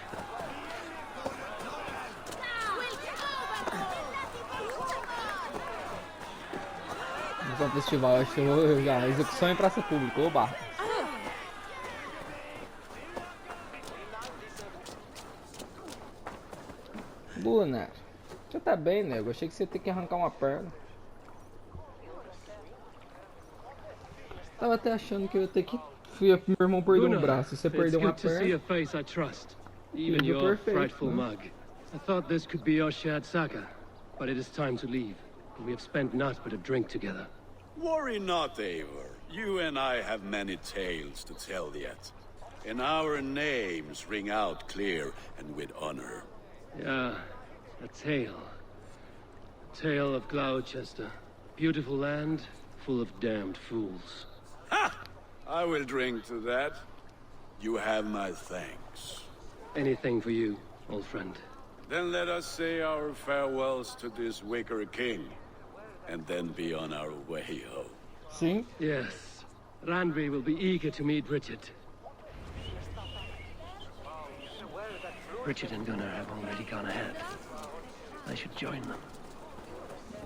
S1: Vamos ao festival, acho que eu vou jogar. Execução em praça pública, oba! Luna, você tá bem, nego? Achei que você ia ter que arrancar uma perna. Tava até achando que eu ia ter que... Meu irmão perdeu um braço, você perdeu uma perna.
S14: See a face I trust, even
S1: Tudo
S14: your
S1: perfeito,
S14: frightful
S1: né?
S14: mug. I thought this could be our shared saga, but it is time to leave. We have spent naught but a drink together.
S6: Worry not, Eivor. You and I have many tales to tell yet. And our names ring out clear and with honor.
S14: Yeah, a tale. A tale of Gloucester. Beautiful land, full of damned fools.
S6: Ha! I will drink to that. You have my thanks.
S14: Anything for you, old friend.
S6: Then let us say our farewells to this wicker king, and then be on our way home.
S1: Sim.
S14: Yes, Randvi will be eager to meet Richard.
S15: Richard and Gunnar have already gone ahead. I should join them.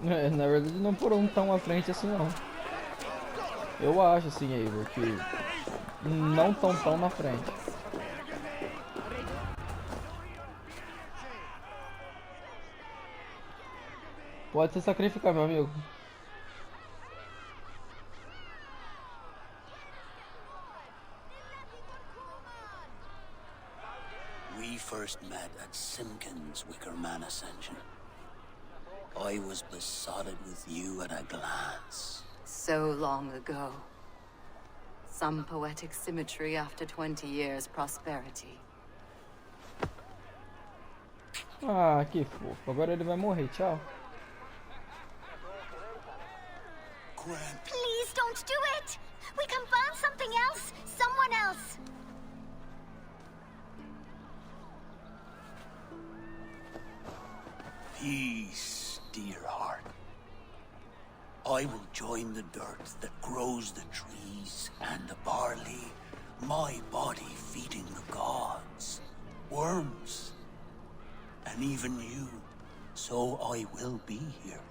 S1: É, na verdade não foram tão à frente assim não. Eu acho assim, Eivor, que não tão na frente. Pode se sacrificar, meu amigo.
S21: We first met at Simpkins' Wicker Man Ascension. I was besotted with you at a glance.
S11: So long ago. Some poetic symmetry after 20 years' prosperity.
S1: Ah, que fofo. Agora ele vai morrer, tchau.
S12: Please don't do it! We can burn something else! Someone else!
S21: Peace, dear heart. I will join the dirt that grows the trees and the barley, my body feeding the gods, worms, and even you. So I will be here.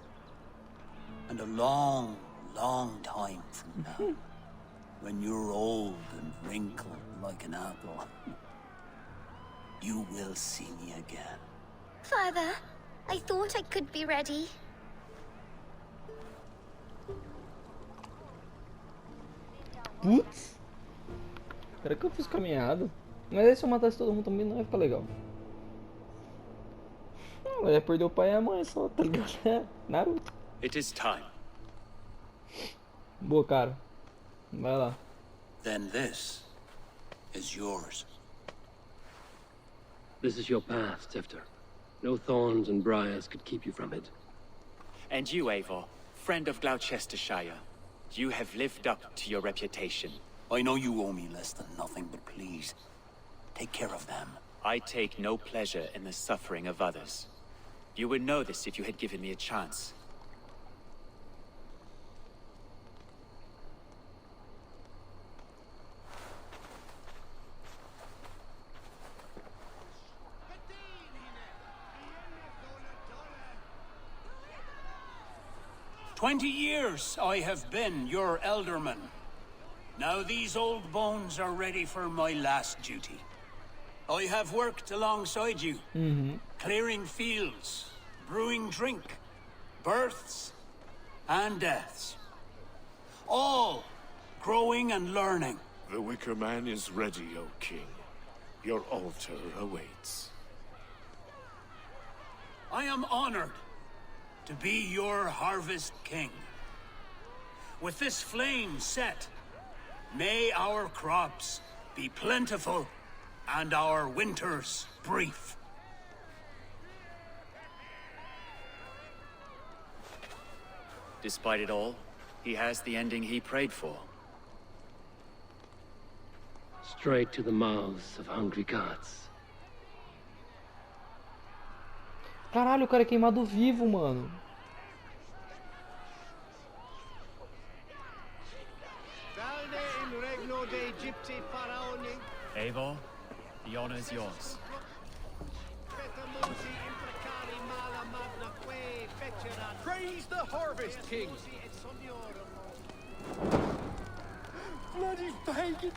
S21: And a long, long time from now, when you're old and wrinkled like an apple, you will see me again.
S12: Father, I thought I could be ready.
S1: Putz. Será que eu fiz caminhado? Mas aí se eu matasse todo mundo também não ia ficar legal. Não, ia perder o pai e a mãe só, tá ligado? É, Naruto.
S8: It is time.
S1: Boa, cara. Vai lá.
S21: Then this is yours.
S14: This is your path, Tifter. No thorns and briars could keep you from it.
S8: And you, Eivor, friend of Gloucestershire, you have lived up to your reputation.
S21: I know you owe me less than nothing, but please, take care of them.
S8: I take no pleasure in the suffering of others. You would know this if you had given me a chance.
S21: "20 years I have been your elderman. Now these old bones are ready for my last duty. I have worked alongside you, clearing fields, brewing drink, births and deaths. All growing and learning.
S2: The Wicker Man is ready, O King. Your altar awaits.
S21: I am honored to be your harvest king. With this flame set, may our crops be plentiful and our winters brief.
S8: Despite it all, he has the ending he prayed for.
S15: Straight to the mouths of hungry gods.
S1: Caralho, o cara é queimado vivo, mano.
S8: Eivor, the honor is yours.
S4: Praise the Harvest King! Bloody pagans!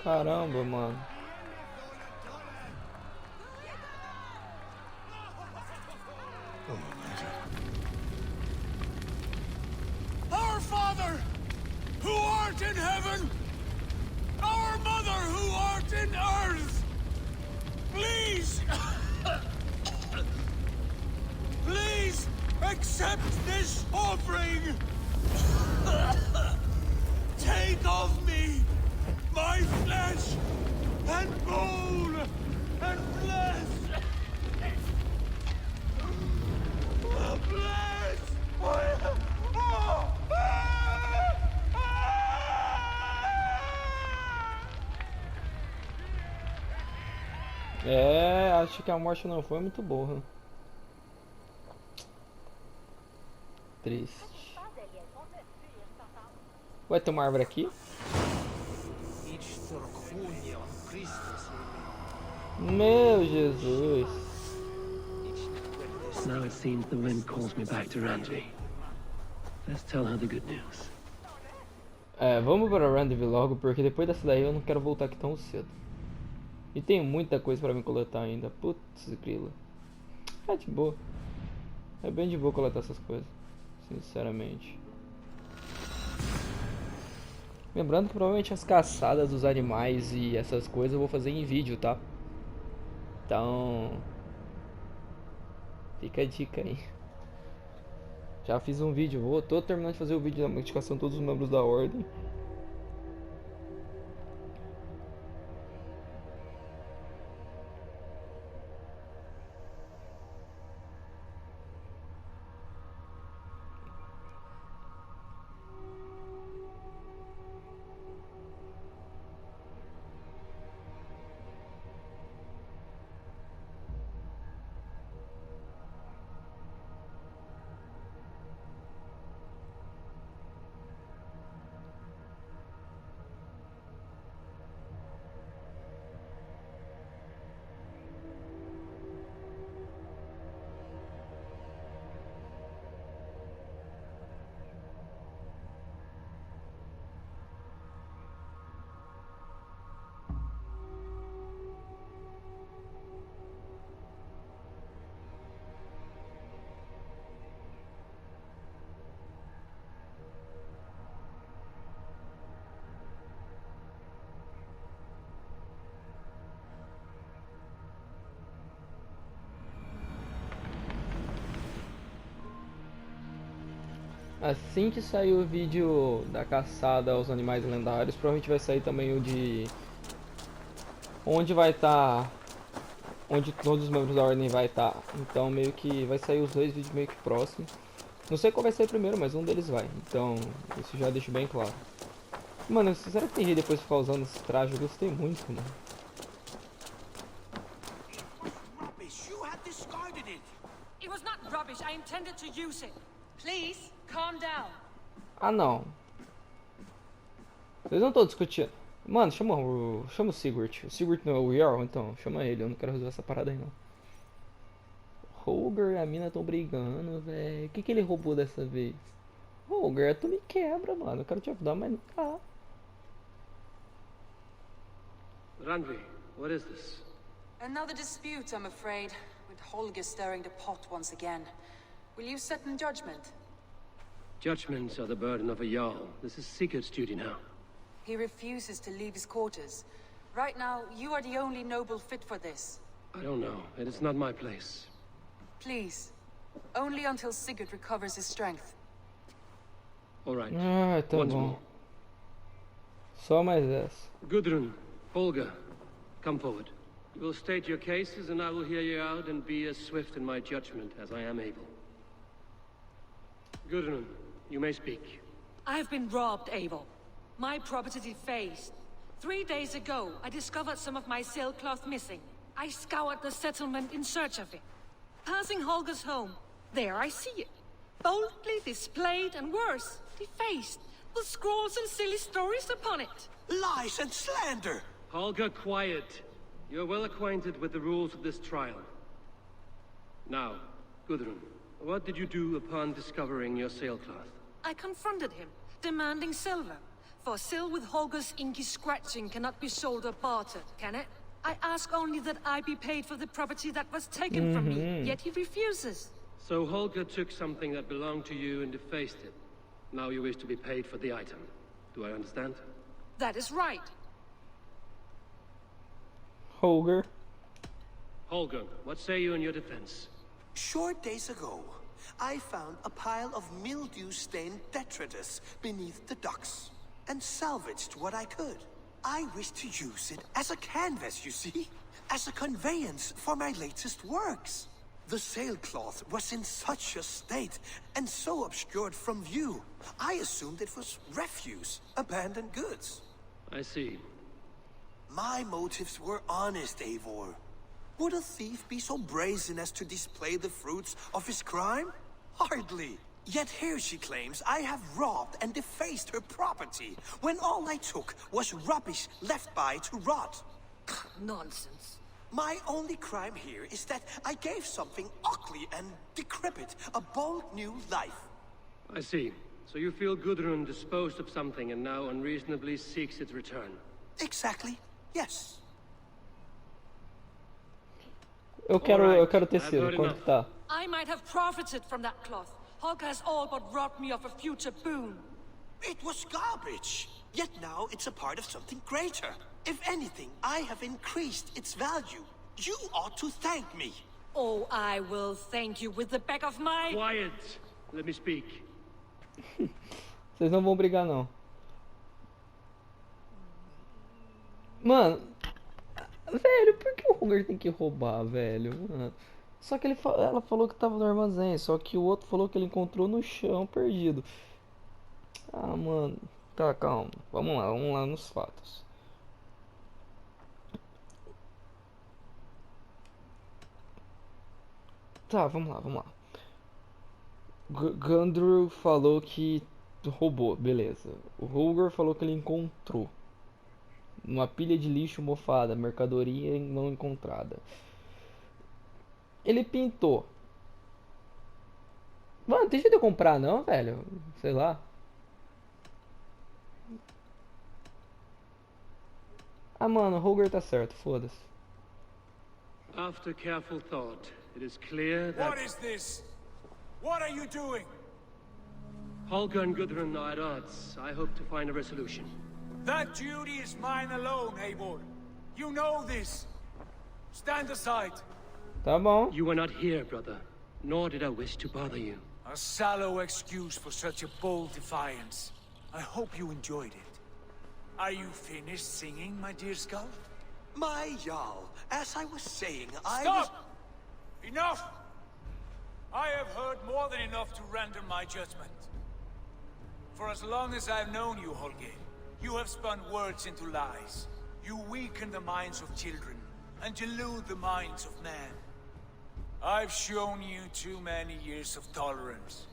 S1: Caramba, mano.
S21: Our Father, who art in heaven, our Mother, who art in earth, please, please accept this offering. Take of me my flesh and bone and bless.
S1: É, acho que a morte não foi muito boa. Triste. Vai ter uma árvore aqui? Meu Jesus.
S15: Now it seems the wind calls me back to Randvi. Let's tell her the good news.
S1: É, vamos para Randvi logo, porque depois dessa daí eu não quero voltar aqui tão cedo. E tem muita coisa pra me coletar ainda. Putz, grila. É de boa. É bem de boa coletar essas coisas. Sinceramente. Lembrando que provavelmente as caçadas dos animais e essas coisas eu vou fazer em vídeo, tá? Então... fica a dica aí. Já fiz um vídeo, tô terminando de fazer o vídeo da medicação de todos os membros da ordem. Assim que sair o vídeo da caçada aos animais lendários, provavelmente vai sair também o de... onde vai estar... onde todos os membros da ordem vai estar. Então meio que vai sair os dois vídeos meio que próximos. Não sei qual vai sair primeiro, mas um deles vai. Então isso já deixo bem claro. Mano, será que tem jeito depois de ficar usando esse traje? Eu gostei muito, mano.
S5: It was not rubbish. I intended to use it. Please, calm down.
S1: Ah, não. Vocês não estão discutindo. Mano, chama o Sigurd. O Sigurd não é o Jarl, então chama ele. Eu não quero resolver essa parada aí, não. Holger e a mina estão brigando, velho. O que ele roubou dessa vez? Holger, tu me quebra, mano. Eu quero te ajudar, mas não tá.
S15: Randvi, what is this?
S3: Another dispute, I'm afraid, with Holger stirring the pot once again. Will you sit in judgment?
S15: Judgments are the burden of a Jarl. This is Sigurd's duty now.
S3: He refuses to leave his quarters. Right now, you are the only noble fit for this.
S15: I don't know. It is not my place.
S3: Please. Only until Sigurd recovers his strength.
S15: All right.
S1: Ah, tá
S15: Once
S1: bom.
S15: more.
S1: Só mais essa.
S15: Gudrun, Holger, come forward. You will state your cases, and I will hear you out and be as swift in my judgment as I am able. Gudrun, you may speak.
S10: I have been robbed, Abel. My property defaced. 3 days ago, I discovered some of my sailcloth missing. I scoured the settlement in search of it. Passing Holger's home, there I see it. Boldly displayed and worse, defaced, with scrolls and silly stories upon it.
S21: Lies and slander!
S15: Holger, quiet. You're well acquainted with the rules of this trial. Now, Gudrun, what did you do upon discovering your sailcloth?
S10: I confronted him, demanding silver. For sil with Holger's inky scratching cannot be sold or bartered, can it? I ask only that I be paid for the property that was taken from me, yet he refuses.
S15: So Holger took something that belonged to you and defaced it. Now you wish to be paid for the item. Do I understand?
S10: That is right.
S1: Holger.
S15: Holger, what say you in your defense?
S21: Short days ago, I found a pile of mildew-stained detritus beneath the docks, and salvaged what I could. I wish to use it as a canvas, you see? As a conveyance for my latest works. The sailcloth was in such a state, and so obscured from view, I assumed it was refuse, abandoned goods.
S15: I see.
S21: My motives were honest, Eivor. Would a thief be so brazen as to display the fruits of his crime? Hardly. Yet here she claims I have robbed and defaced her property, when all I took was rubbish left by to rot.
S10: Nonsense.
S21: My only crime here is that I gave something ugly and decrepit a bold new life.
S15: I see. So you feel Gudrun disposed of something and now unreasonably seeks its return.
S21: Exactly. Yes.
S1: Eu quero tecido. Quanto tá?
S10: I might have profited from that cloth. Holger has all but robbed me of a future boon.
S21: It was garbage. Yet now it's a part of something greater. If anything, I have increased its value. You ought to thank me.
S10: Oh, I will thank you with the back of my...
S15: Quiet! Let me speak.
S1: Vocês não vão brigar, não. Mano, velho, por que o Holger tem que roubar, velho? Mano. Só que ela falou que tava no armazém, só que o outro falou que ele encontrou no chão, perdido. Ah, mano. Tá, calma. Vamos lá nos fatos. Tá, vamos lá. Gundru falou que roubou, beleza. O Holger falou que ele encontrou uma pilha de lixo mofada, mercadoria não encontrada. Ele pintou. Mano, não tem jeito de eu comprar não, velho. Sei lá. Ah, mano, o Holger tá certo, foda-se.
S15: After careful thought, it is clear that...
S21: What is this? What are you doing?
S15: Holger and Gudrun are at odds. I hope to find a resolution.
S21: That duty is mine alone, Eivor. You know this. Stand aside.
S1: Tá bom.
S15: You were not here, brother. Nor did I wish to bother you.
S21: A sallow excuse for such a bold defiance. I hope you enjoyed it. Are you finished singing, my dear Skull? My Jarl, as I was saying,
S2: Stop! Enough! I have heard more than enough to render my judgment. For as long as I've known you, Holger, you have spun words into lies. You weaken the minds of children, and delude the minds of men. I've shown you too many years of tolerance.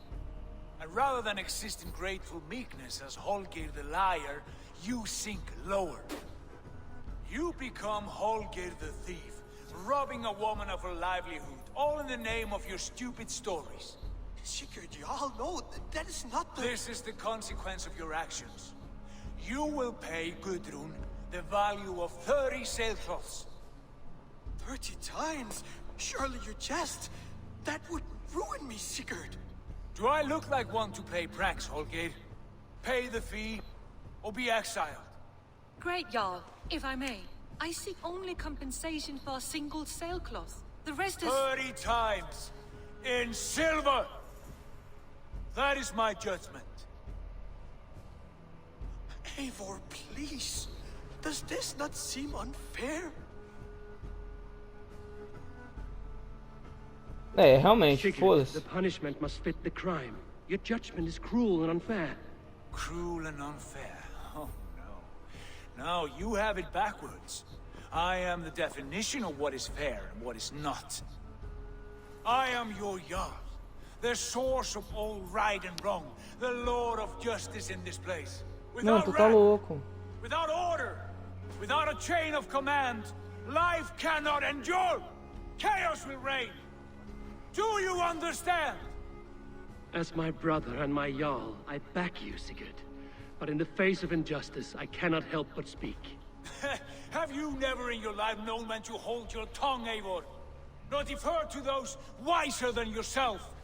S2: And rather than exist in grateful meekness as Holger the liar, you sink lower. You become Holger the thief, robbing a woman of her livelihood, all in the name of your stupid stories.
S21: Sigurd, you all know that is not the...
S2: This is the consequence of your actions. You will pay Gudrun
S9: the value of 30 sailcloths.
S4: 30 times? Surely you jest. That would ruin me, Sigurd.
S9: Do I look like one to play pranks, Holgate? Pay the fee, or be exiled?
S10: Great, Jarl. If I may, I seek only compensation for a single sailcloth. The rest is...
S9: 30 times! In silver! That is my judgment.
S4: Eivor, please. Does this not seem unfair?
S1: É, realmente,
S15: Sigurd,
S1: foda-se.
S15: the punishment must fit the crime. Your judgment is cruel and unfair.
S9: Cruel and unfair. Oh, no. Now you have it backwards. I am the definition of what is fair and what is not. I am your Jarl, the source of all right and wrong, the Lord of justice in this place.
S1: Não, tu tá louco.
S9: Without order, without a chain of command, life cannot endure. Chaos will reign. Do you understand?
S15: As my brother and my Jarl, I back you, Sigurd. But in the face of injustice, I cannot help but speak.
S9: Have you never in your life known when to hold your tongue, Eivor? Nor defer to those wiser than yourself?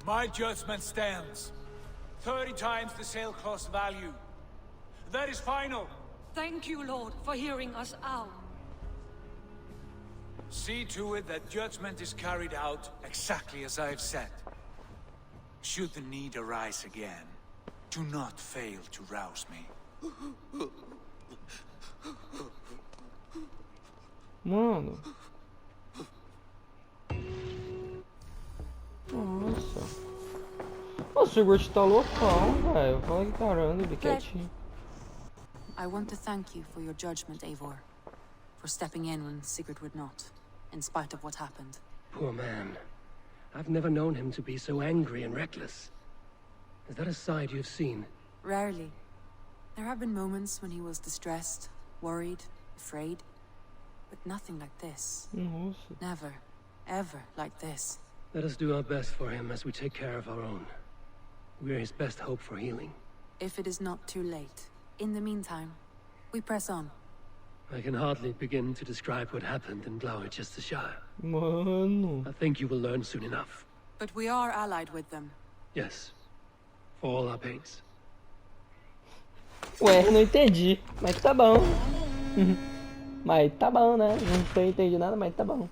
S9: My judgment stands. 30 times the sailcloth's value. That is final.
S10: Thank you, Lord, for hearing us out.
S9: See to it that judgment is carried out exactly as I've said. Should the need arise again, do not fail to rouse me.
S1: Mano. Nossa. O Sigurd tá loucão, velho. Fala que caramba, ele quietinho.
S3: I want to thank you for your judgment, Eivor. For stepping in when Sigurd would not, in spite of what happened.
S15: Poor man. I've never known him to be so angry and reckless. Is that a side you've seen?
S3: Rarely. There have been moments when he was distressed, worried, afraid. But nothing like this.
S1: Nossa.
S3: Never, ever like this.
S15: Let us do our best for him as we take care of our own. We are his best hope for healing.
S3: If it is not too late. In the meantime, we press on.
S15: I can hardly begin to describe what happened in Gloucestershire.
S1: Mano.
S15: I think you will learn soon enough.
S3: But we are allied with them.
S15: Yes. For all our pains.
S1: Ué, não entendi. Mas tá bom. Mas tá bom, né? Não sei, entendi nada, mas tá bom.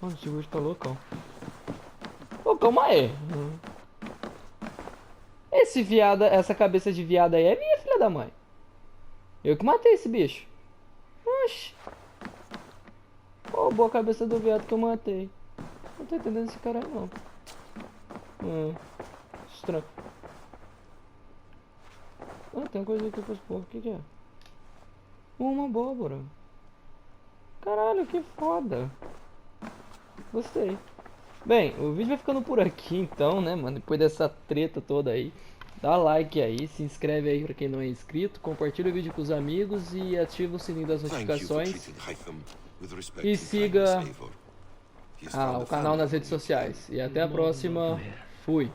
S1: Mano, o Sigurd tá loucão. Ô, calma aí. Esse viado, essa cabeça de viado aí é minha, filha da mãe. Eu que matei esse bicho. Oxi. Roubou a cabeça do viado que eu matei. Não tô entendendo esse cara aí, não. Estranho. Ah, tem coisa aqui pros povos. O que é? Uma abóbora. Caralho, que foda. Gostei. Bem, o vídeo vai ficando por aqui então, né, mano? Depois dessa treta toda aí. Dá like aí, se inscreve aí pra quem não é inscrito. Compartilha o vídeo com os amigos e ativa o sininho das notificações. E siga o canal nas redes sociais. E até a próxima. Fui.